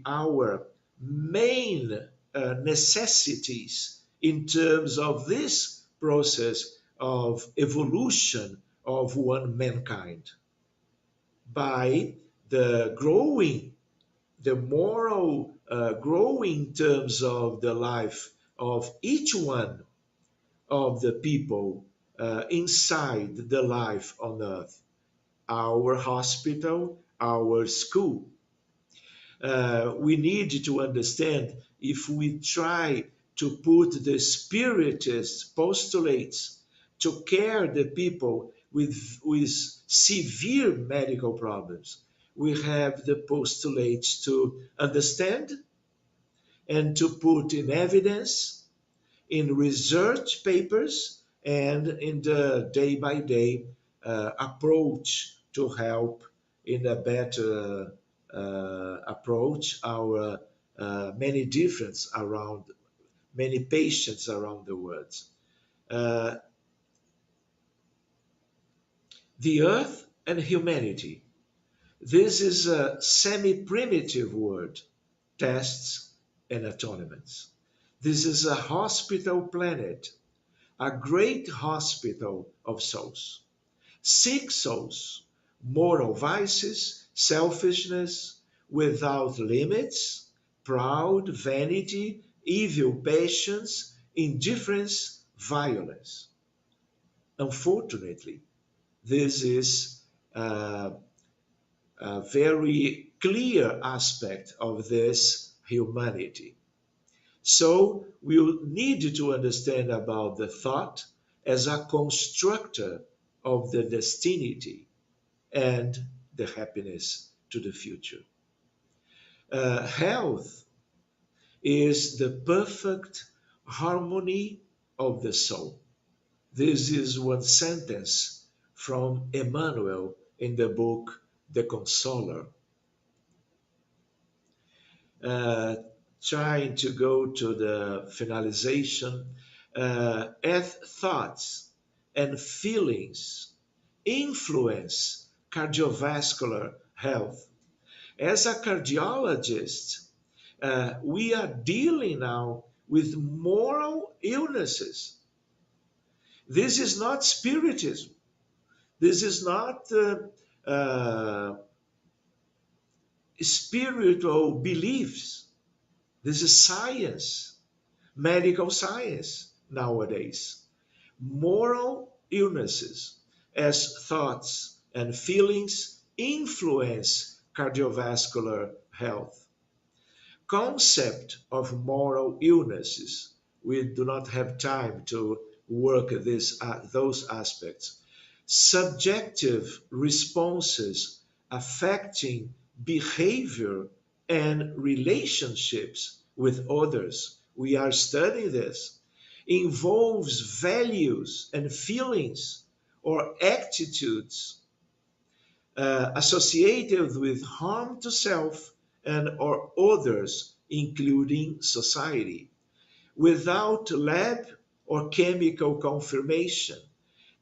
our main necessities in terms of this process of evolution of one mankind by the moral growing in terms of the life of each one of the people inside the life on earth, our hospital, our school. We need to understand, if we try to put the spiritist postulates to care the people with severe medical problems, we have the postulates to understand and to put in evidence in research papers and in the day by day approach to help in a better approach our many difference around many patients around the world. Uh, the earth and humanity. This is a semi-primitive word, tests and atonements. This is a hospital planet, a great hospital of souls. Sick souls, moral vices, selfishness, without limits, proud, vanity, evil passions, indifference, violence. Unfortunately, this is a very clear aspect of this humanity. So we need to understand about the thought as a constructor of the destiny and the happiness to the future. Health is the perfect harmony of the soul. This is one sentence from Emmanuel in the book The Consoler. Uh, Trying to go to the finalization, as thoughts and feelings influence cardiovascular health. As a cardiologist, we are dealing now with moral illnesses. This is not spiritism. This is not spiritual beliefs. This is science, medical science nowadays. Moral illnesses as thoughts and feelings influence cardiovascular health. Concept of moral illnesses. We do not have time to work those aspects. Subjective responses affecting behavior and relationships with others. We are studying this. Involves values and feelings or attitudes associated with harm to self and or others, including society, without lab or chemical confirmation,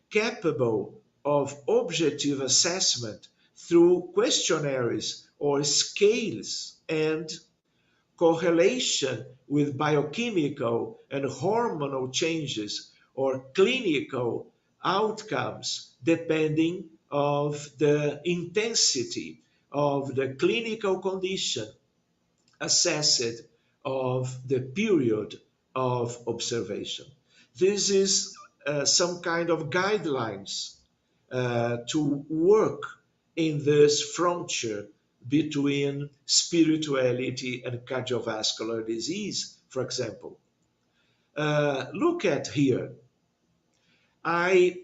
capable of objective assessment through questionnaires or scales, and correlation with biochemical and hormonal changes or clinical outcomes depending of the intensity of the clinical condition assessed of the period of observation. This is some kind of guidelines to work in this frontier between spirituality and cardiovascular disease, for example. Look at here. I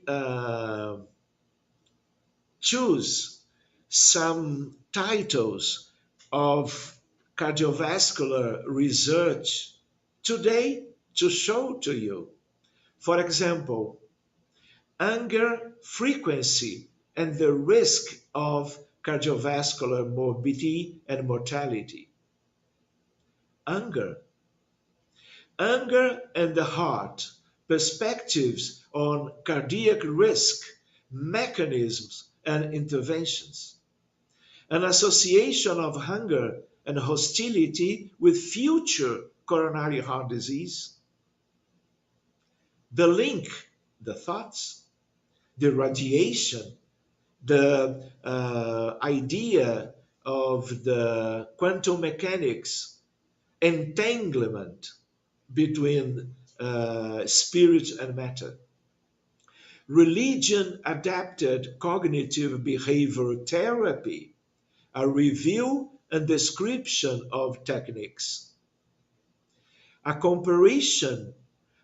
choose some titles of cardiovascular research today to show to you. For example, anger frequency and the risk of cardiovascular morbidity and mortality. Anger. Anger and the heart. Perspectives on cardiac risk, mechanisms, and interventions. An association of hunger and hostility with future coronary heart disease. The link, the thoughts, the radiation, the idea of the quantum mechanics entanglement between spirit and matter. Religion adapted cognitive behavior therapy, a review and description of techniques. A comparison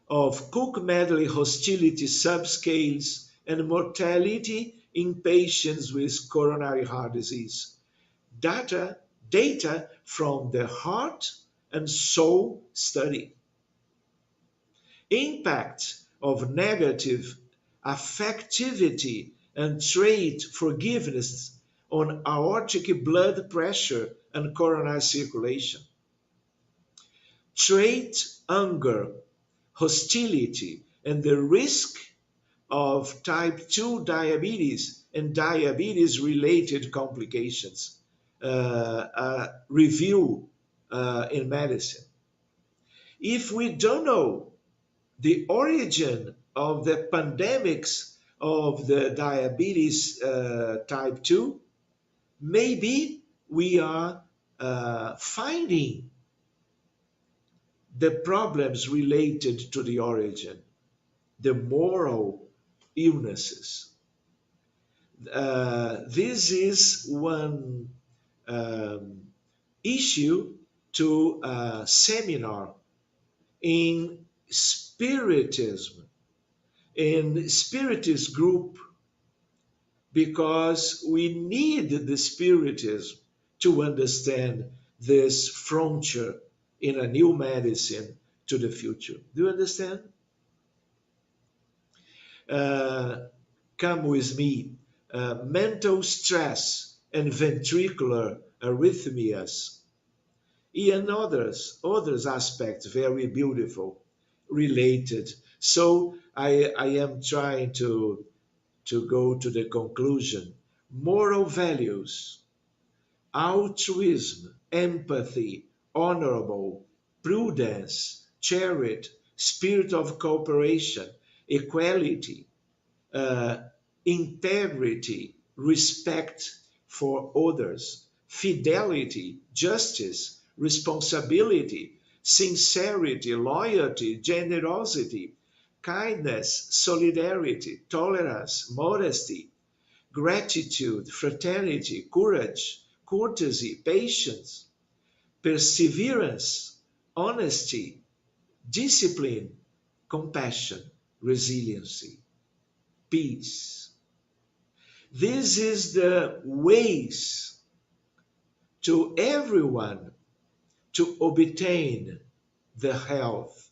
of Cook-Medley hostility subscales and mortality in patients with coronary heart disease. Data from the heart and soul study. Impact of negative affectivity and trait forgiveness on aortic blood pressure and coronary circulation. Trait anger, hostility, and the risk of type 2 diabetes and diabetes related complications. Review in medicine. If we don't know the origin of the pandemics of the diabetes type 2, maybe we are finding the problems related to the origin, the moral illnesses. This is one um, issue to a seminar in Spiritism, in Spiritist group, because we need the Spiritism to understand this frontier in a new medicine to the future. Do you understand? Uh, Come with me. Mental stress and ventricular arrhythmias, and others aspects very beautiful, related. So I am trying to go to the conclusion. Moral values, altruism, empathy, honorable, prudence, charity, spirit of cooperation, equality, uh, integrity, respect for others, fidelity, justice, responsibility, sincerity, loyalty, generosity, kindness, solidarity, tolerance, modesty, gratitude, fraternity, courage, courtesy, patience, perseverance, honesty, discipline, compassion, resiliency, peace. This is the ways to everyone to obtain the health,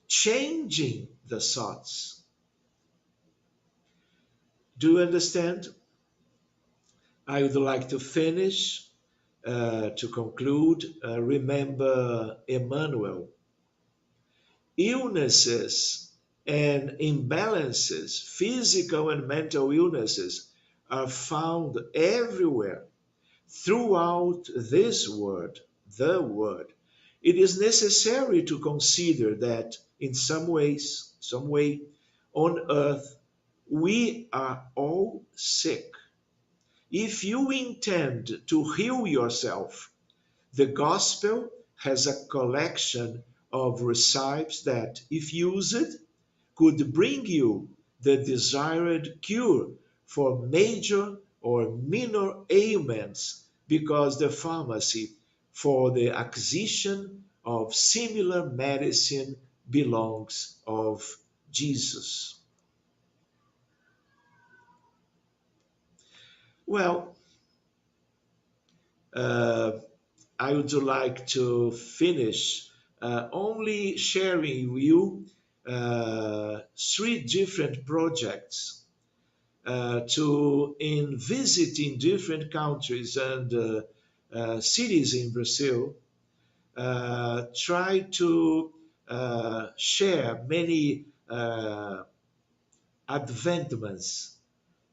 changing the thoughts. Do you understand? I would like to finish, to conclude. Remember Emmanuel. Illnesses and imbalances, physical and mental illnesses, are found everywhere throughout this word, the word. It is necessary to consider that in some way on earth, we are all sick. If you intend to heal yourself, the gospel has a collection of recipes that, if used, could bring you the desired cure for major or minor ailments, because the pharmacy for the acquisition of similar medicine belongs of Jesus. Well, uh, I would like to finish only sharing with you three different projects to in visiting different countries and cities in Brazil. Try to share many advancements,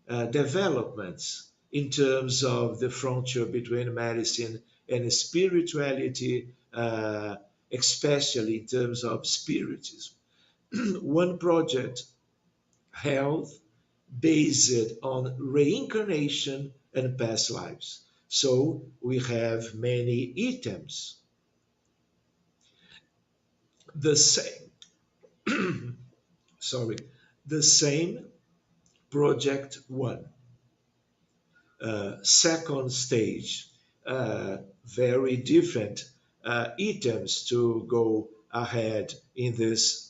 developments in terms of the frontier between medicine and spirituality, especially in terms of spiritism. One project, health, based on reincarnation and past lives. So we have many items. The same, sorry, the same project one. Second stage, very different items to go ahead in this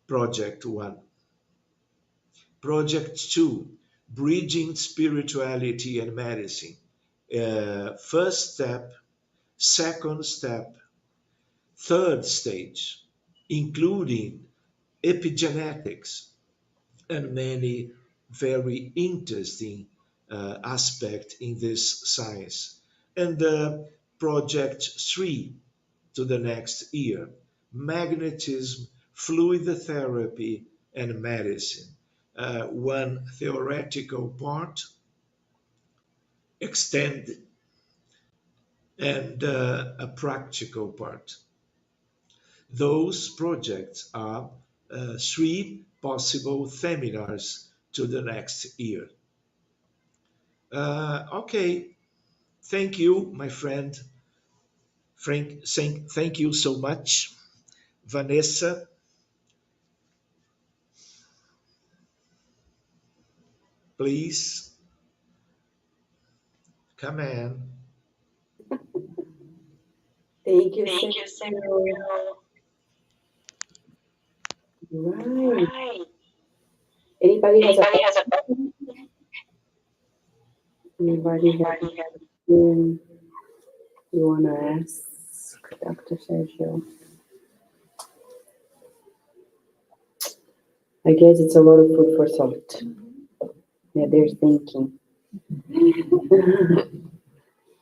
project one. Project two, bridging spirituality and medicine. First step, second step, third stage, including epigenetics and many very interesting aspect in this science. And project three to the next year, magnetism, fluid therapy, and medicine. One theoretical part extended and a practical part. Those projects are three possible seminars to the next year. Okay, thank you, my friend, thank you so much. Vanessa, please come in. Thank you, Thank you, Sergio. Sergio. Right. Right. Anybody has a Anybody has a question? Anybody have anybody has anything you want to ask Dr. Sergio? I guess it's a lot of food for thought. Yeah, they're thinking.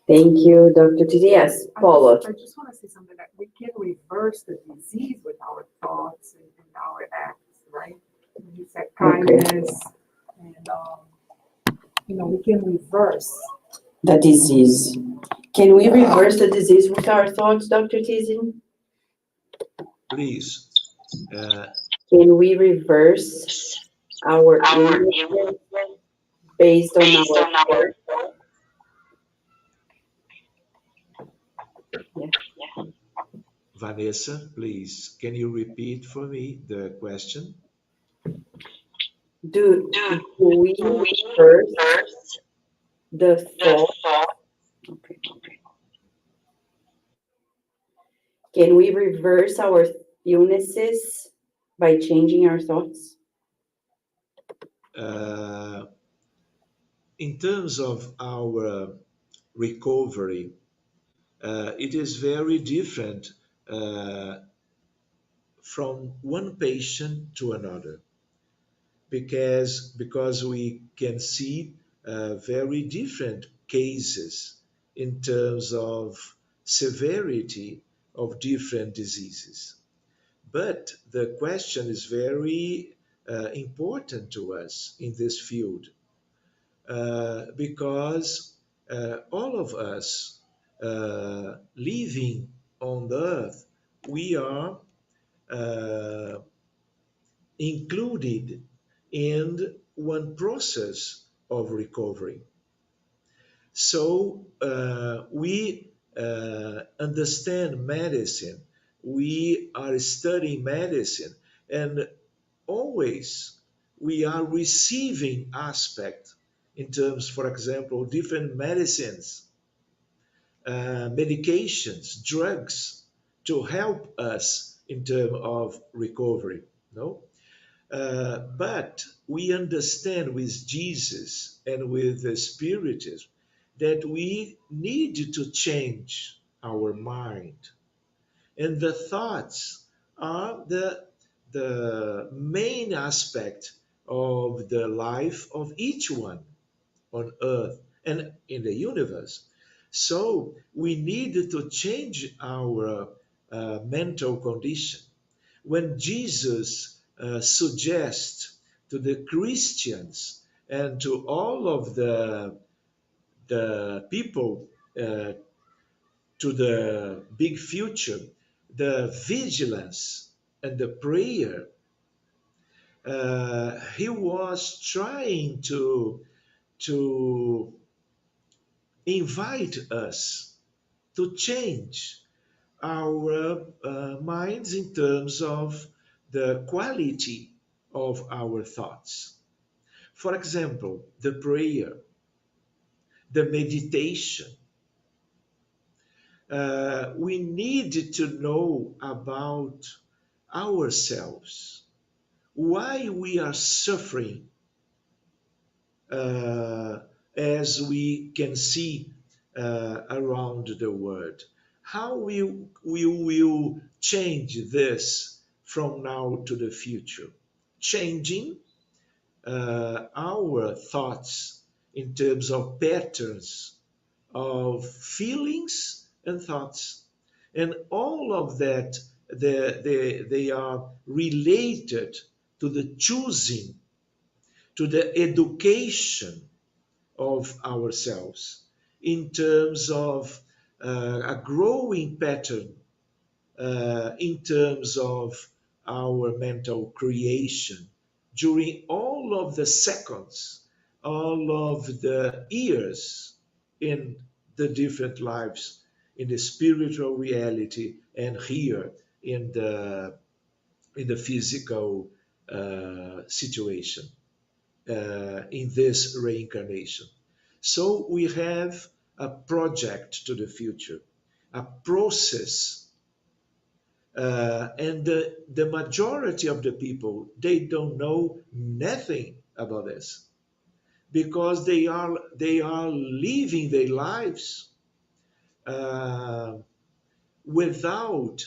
Thank you, Dr. Titi. Yes, Paula. I just want to say something that we can reverse the disease with our thoughts and our acts, right? When you said kindness and, we can reverse. The disease. Can we reverse the disease with our thoughts, Dr. Tizin? Please. Can we reverse our our illness based on based our on our thoughts? Vanessa, please, can you repeat for me the question? Do do we we reverse first the the thought? thought? Okay. Can we reverse our illnesses by changing our thoughts? In terms of our recovery, it is very different from one patient to another because we can see very different cases in terms of severity of different diseases. But the question is very important to us in this field because all of us living on the earth, we are uh, included in one process of recovery. So we understand medicine, we are studying medicine, and always we are receiving aspect in terms, for example, different medicines, medications, drugs to help us in terms of recovery. No, but we understand with Jesus and with the Spiritism that we need to change our mind. And the thoughts are the main aspect of the life of each one on earth and in the universe. So we need to change our mental condition. When Jesus suggests to the Christians and to all of the people to the big future, the vigilance and the prayer, he was trying to invite us to change our minds in terms of the quality of our thoughts. For example, the prayer, the meditation. We need to know about ourselves, why we are suffering, uh, as we can see around the world. How we will change this from now to the future? Changing our thoughts in terms of patterns of feelings and thoughts. And all of that, they are related to the choosing, to the education of ourselves in terms of a growing pattern, in terms of our mental creation during all of the seconds, all of the years in the different lives in the spiritual reality and here in the physical situation, in this reincarnation. So we have a project to the future, a process, and the majority of the people, they don't know nothing about this because they are living their lives uh, without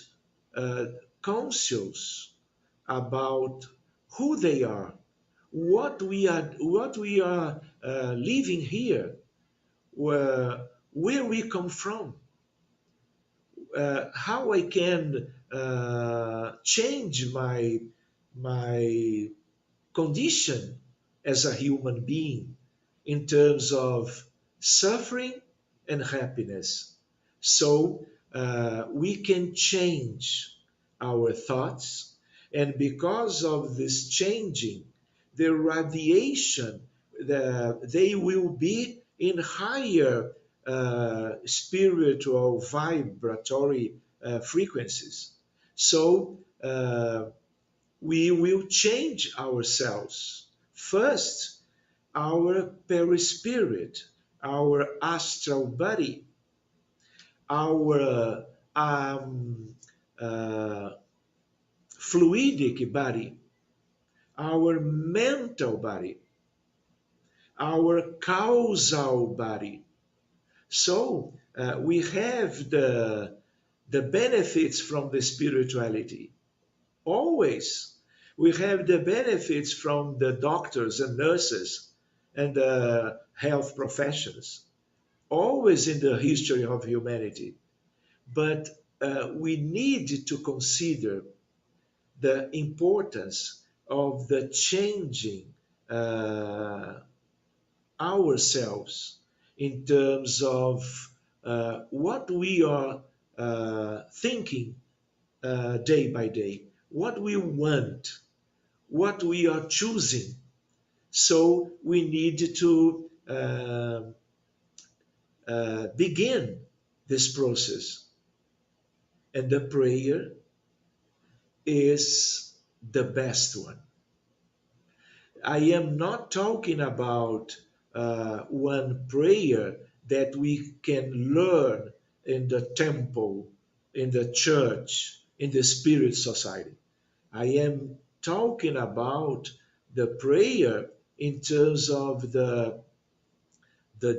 uh, conscious about who they are, what we are living here, where we come from, how I can change my condition as a human being in terms of suffering and happiness. So we can change our thoughts, and because of this changing, the radiation, they will be in higher spiritual vibratory frequencies. So we will change ourselves. First, our perispirit, our astral body, our uh, fluidic body, our mental body, our causal body. So we have the benefits from the spirituality. Always. We have the benefits from the doctors and nurses and the health professions, always in the history of humanity. But we need to consider the importance of the changing ourselves in terms of what we are thinking day by day, what we want, what we are choosing. So we need to begin this process. And the prayer is the best one. I am not talking about one prayer that we can learn in the temple, in the church, in the spirit society. I am talking about the prayer in terms of the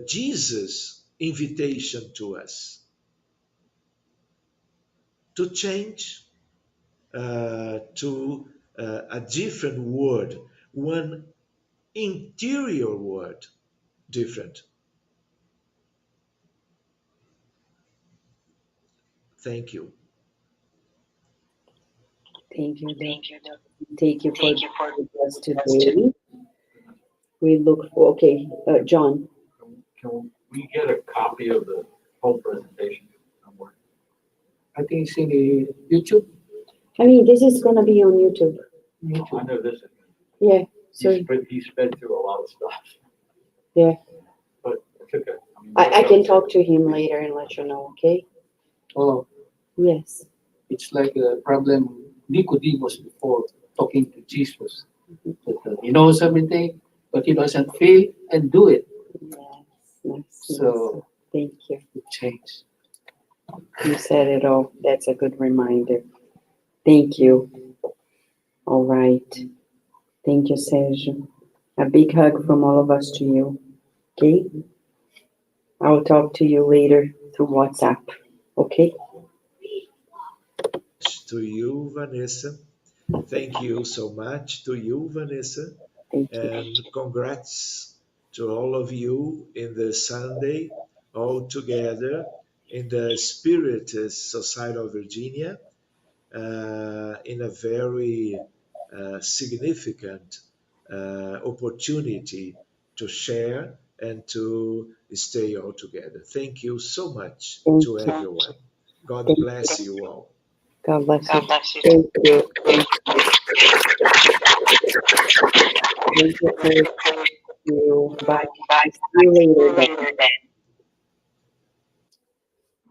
Jesus invitation to us to change to a different word, one interior word, different. Thank you. Thank you, Doc. Thank you for being with us today. We look for, okay, John. Can we get a copy of the whole presentation somewhere? I think it's in the YouTube. I mean, this is gonna be on YouTube. I know this. Yeah, so, He sped through a lot of stuff. yeah, But it's okay. mean, I can talk to him later and let you know, okay? Oh, Yes. it's like a problem Nicodemus before talking to Jesus. That, he knows everything, but he doesn't feel and do it. Yes, So thank you. it changed. You said it all. That's a good reminder. Thank you. All right. Thank you, Sergio. A big hug from all of us to you. Okay? I'll talk to you later through WhatsApp. Okay? To you, Vanessa. Thank you so much to you, Vanessa. Thank you. And congrats to all of you in the Sunday, all together in the Spirit Society of Virginia, in a very significant opportunity to share and to stay all together. Thank you so much Thank to you. everyone. God Thank bless you all. God bless you. Thank you. Thank you. Thank you. Bye. See you later. Then.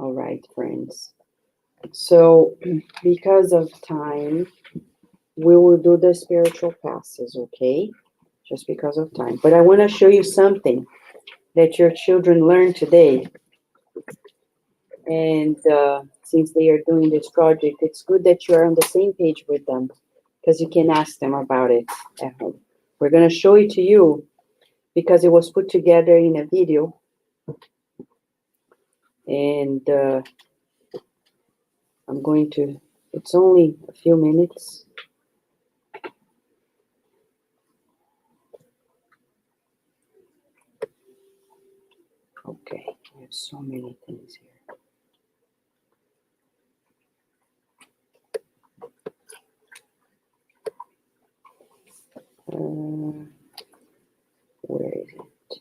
All right, friends. So, because of time, we will do the spiritual passes, okay? Just because of time. But I want to show you something that your children learned today. And since they are doing this project, it's good that you are on the same page with them, because you can ask them about it at home. We're going to show it to you because it was put together in a video. And I'm going to, it's only a few minutes. Okay, there's so many things here. Where is it?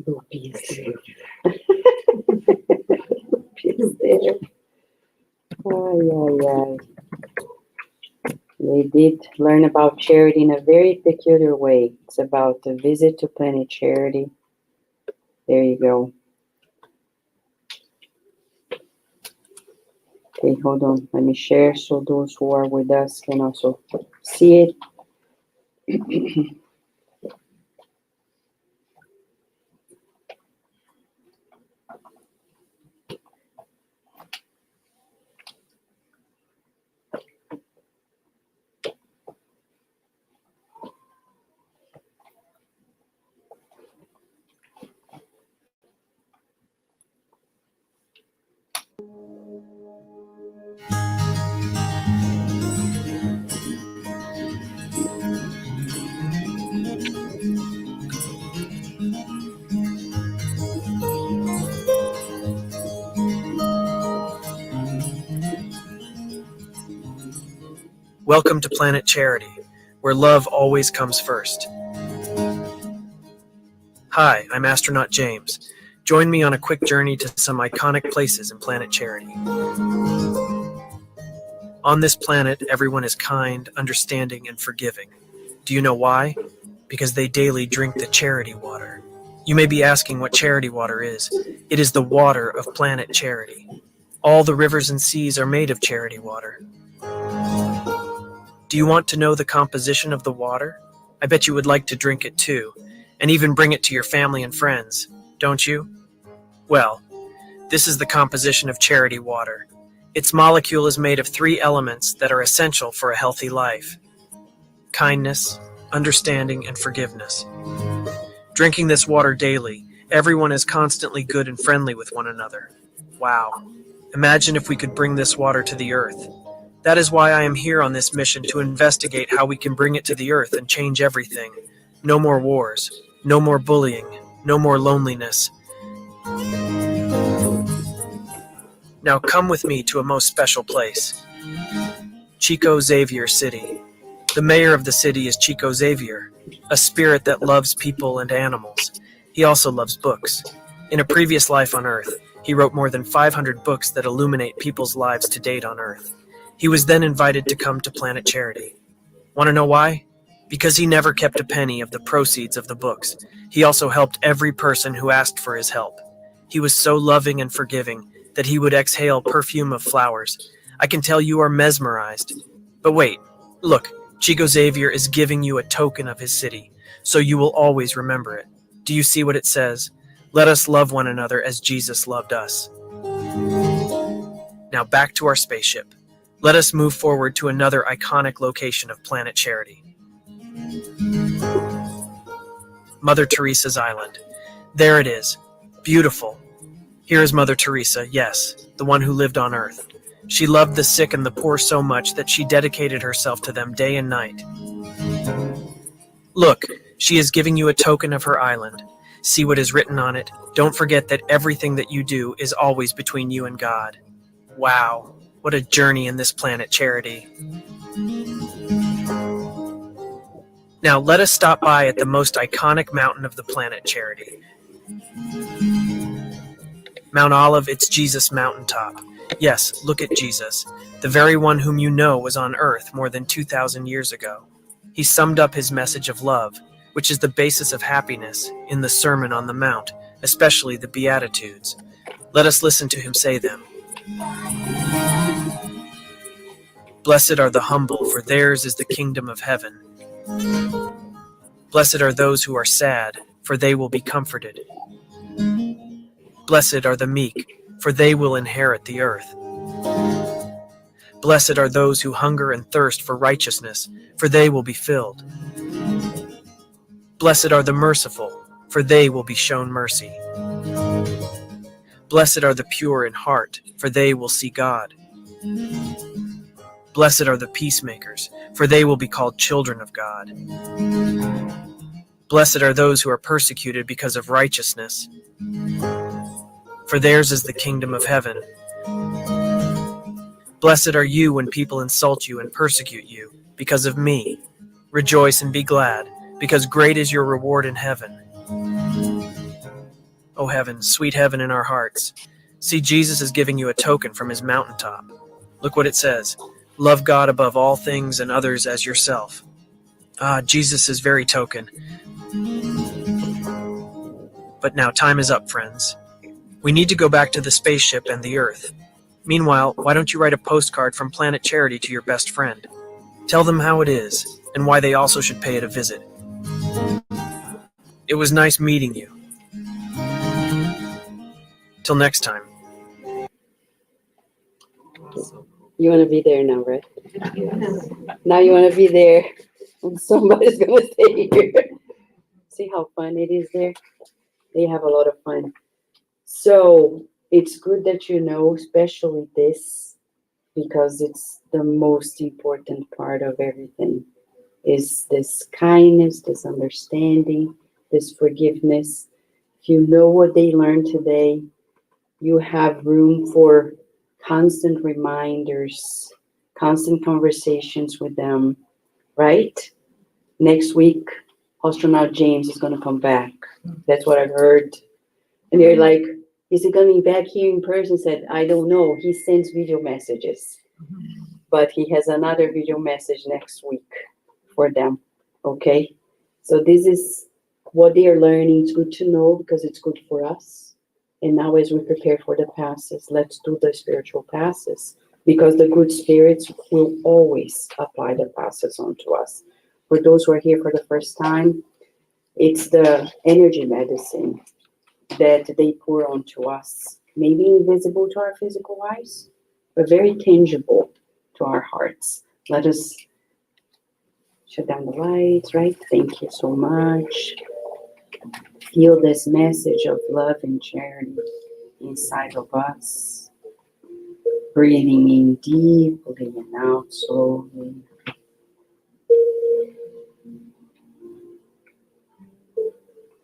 Loopy is there. Loopy is there. Ay, ay, ay. They did learn about charity in a very peculiar way. It's about the visit to Planet Charity. There you go. Okay, hold on. Let me share so those who are with us can also see it. Welcome to Planet Charity, where love always comes first. Hi, I'm Astronaut James. Join me on a quick journey to some iconic places in Planet Charity. On this planet, everyone is kind, understanding, and forgiving. Do you know why? Because they daily drink the charity water. You may be asking what charity water is. It is the water of Planet Charity. All the rivers and seas are made of charity water. Do you want to know the composition of the water? I bet you would like to drink it too, and even bring it to your family and friends, don't you? Well, this is the composition of charity water. Its molecule is made of 3 elements that are essential for a healthy life: kindness, understanding, and forgiveness. Drinking this water daily, everyone is constantly good and friendly with one another. Wow. Imagine if we could bring this water to the earth. That is why I am here on this mission, to investigate how we can bring it to the earth and change everything. No more wars, no more bullying, no more loneliness. Now come with me to a most special place. Chico Xavier City. The mayor of the city is Chico Xavier, a spirit that loves people and animals. He also loves books. In a previous life on Earth, he wrote more than 500 books that illuminate people's lives to date on Earth. He was then invited to come to Planet Charity. Want to know why? Because he never kept a penny of the proceeds of the books. He also helped every person who asked for his help. He was so loving and forgiving that he would exhale perfume of flowers. I can tell you are mesmerized. But wait, look, Chico Xavier is giving you a token of his city, so you will always remember it. Do you see what it says? Let us love one another as Jesus loved us. Now back to our spaceship. Let us move forward to another iconic location of Planet Charity. Mother Teresa's Island. There it is. Beautiful. Here is Mother Teresa, yes, the one who lived on Earth. She loved the sick and the poor so much that she dedicated herself to them day and night. Look, she is giving you a token of her island. See what is written on it. Don't forget that everything that you do is always between you and God. Wow. What a journey in this Planet Charity. Now let us stop by at the most iconic mountain of the Planet Charity. Mount Olive, it's Jesus' mountaintop. Yes, look at Jesus, the very one whom you know was on earth more than 2,000 years ago. He summed up his message of love, which is the basis of happiness, in the Sermon on the Mount, especially the Beatitudes. Let us listen to him say them. Blessed are the humble, for theirs is the kingdom of heaven. Blessed are those who are sad, for they will be comforted. Blessed are the meek, for they will inherit the earth. Blessed are those who hunger and thirst for righteousness, for they will be filled. Blessed are the merciful, for they will be shown mercy. Blessed are the pure in heart, for they will see God. Blessed are the peacemakers, for they will be called children of God. Blessed are those who are persecuted because of righteousness, for theirs is the kingdom of heaven. Blessed are you when people insult you and persecute you because of me. Rejoice and be glad, because great is your reward in heaven. O heaven, sweet heaven in our hearts. See, Jesus is giving you a token from his mountaintop. Look what it says. Love God above all things and others as yourself. Ah, Jesus is very token. But now time is up, friends. We need to go back to the spaceship and the Earth. Meanwhile, why don't you write a postcard from Planet Charity to your best friend? Tell them how it is, and why they also should pay it a visit. It was nice meeting you. Till next time. You want to be there now, right? Now you want to be there. And somebody's going to stay here. See how fun it is there? They have a lot of fun. So it's good that you know, especially this, because it's the most important part of everything, is this kindness, this understanding, this forgiveness. If you know what they learned today, you have room for constant reminders, constant conversations with them, right? Next week, astronaut James is going to come back. That's what I've heard. And they're like, is he coming back here in person? Said, I don't know. He sends video messages. But he has another video message next week for them. Okay? So this is what they are learning. It's good to know because it's good for us. And now as we prepare for the passes, let's do the spiritual passes, because the good spirits will always apply the passes onto us. For those who are here for the first time, it's the energy medicine that they pour onto us. Maybe invisible to our physical eyes, but very tangible to our hearts. Let us shut down the lights, right? Thank you so much. Feel this message of love and charity inside of us. Breathing in deeply and out slowly.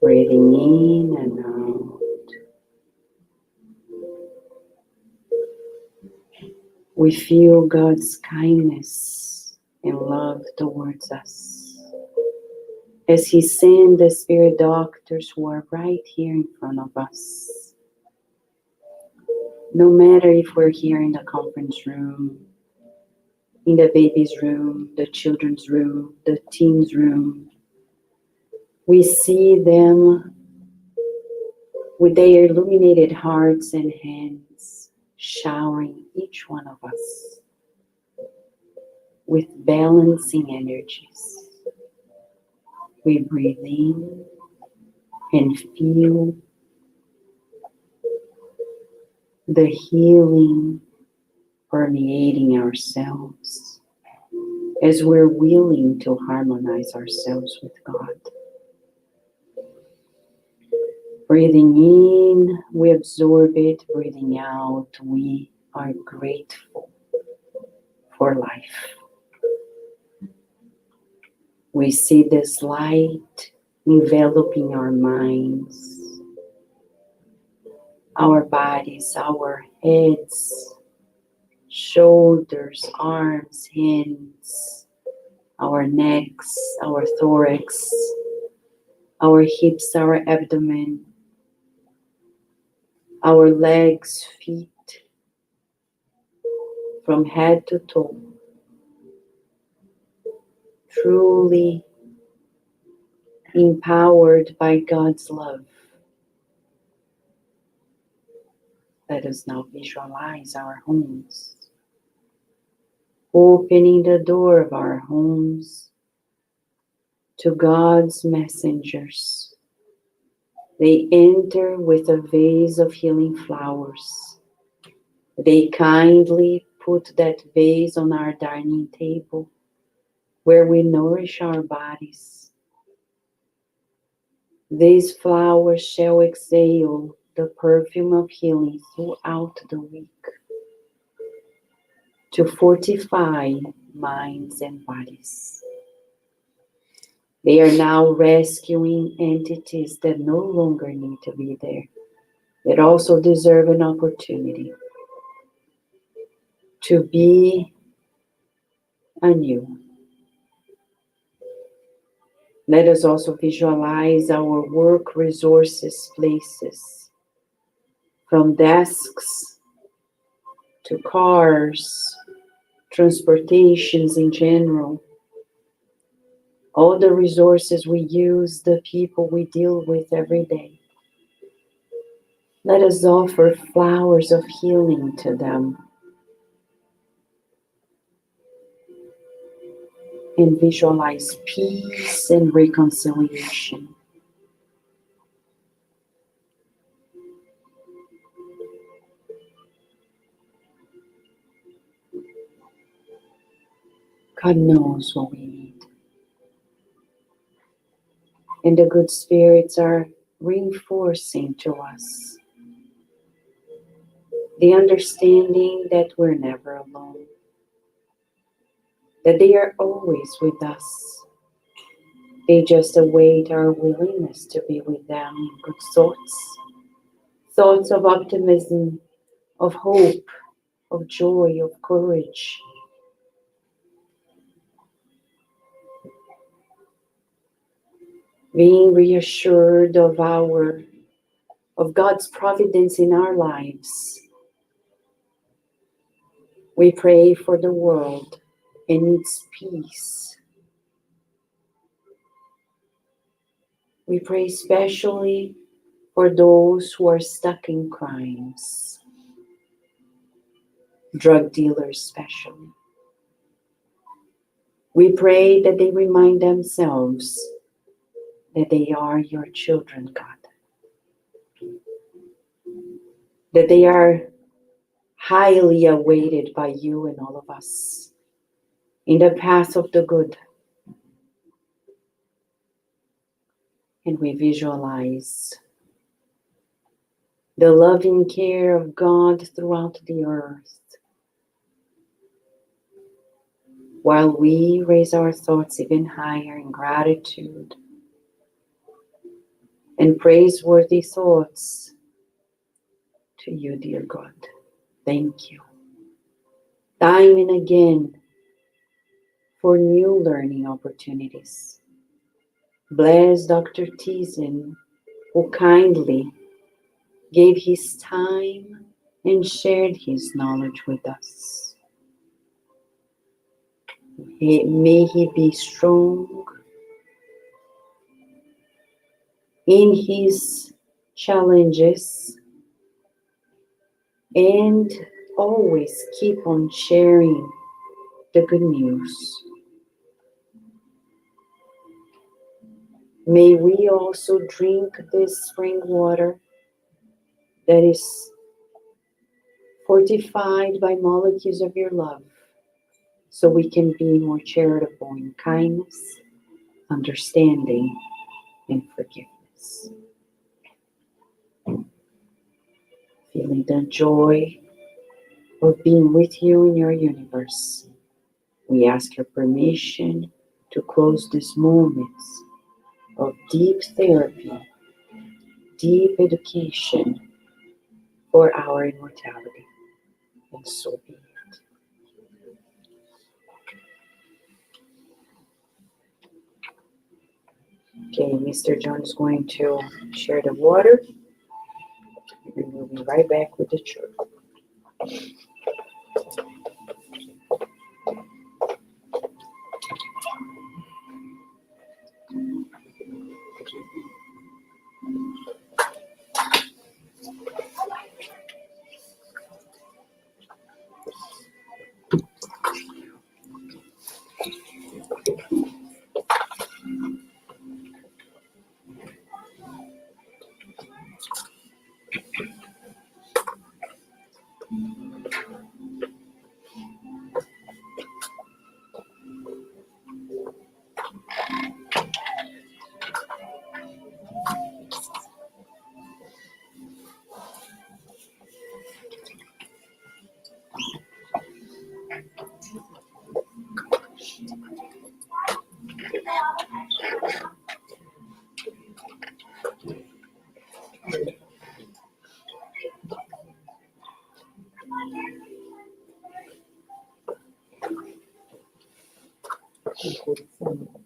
Breathing in and out. We feel God's kindness and love towards us, as He sent the spirit doctors who are right here in front of us. No matter if we're here in the conference room, in the baby's room, the children's room, the teens' room, we see them with their illuminated hearts and hands, showering each one of us with balancing energies. We breathe in and feel the healing permeating ourselves as we're willing to harmonize ourselves with God. Breathing in, we absorb it. Breathing out, we are grateful for life. We see this light enveloping our minds, our bodies, our heads, shoulders, arms, hands, our necks, our thorax, our hips, our abdomen, our legs, feet, from head to toe, truly empowered by God's love, Let us now visualize our homes, opening the door of our homes to God's messengers. They enter with a vase of healing flowers. They kindly put that vase on our dining table where we nourish our bodies. These flowers shall exhale the perfume of healing throughout the week to fortify minds and bodies. They are now rescuing entities that no longer need to be there, that also deserve an opportunity to be anew. Let us also visualize our work resources places, from desks to cars, transportations in general, all the resources we use, the people we deal with every day. Let us offer flowers of healing to them and visualize peace and reconciliation. God knows what we need. And the good spirits are reinforcing to us the understanding that we're never alone, that they are always with us. They just await our willingness to be with them in good thoughts, thoughts of optimism, of hope, of joy, of courage. Being reassured of God's providence in our lives. We pray for the world and its peace. We pray especially for those who are stuck in crimes, drug dealers especially. We pray that they remind themselves that they are your children, God. That they are highly awaited by you and all of us in the path of the good. And we visualize the loving care of God throughout the earth, while we raise our thoughts even higher in gratitude and praiseworthy thoughts to you, dear God. Thank you. Time and again for new learning opportunities. Bless Dr. Thiesen, who kindly gave his time and shared his knowledge with us. May he be strong in his challenges and always keep on sharing the good news. May we also drink this spring water that is fortified by molecules of your love, so we can be more charitable in kindness, understanding, and forgiveness. Feeling the joy of being with you in your universe, we ask your permission to close these moments of deep therapy, deep education for our immortality. And so be it. Okay, Mr. John is going to share the water, and we'll be right back with the church. el corazón.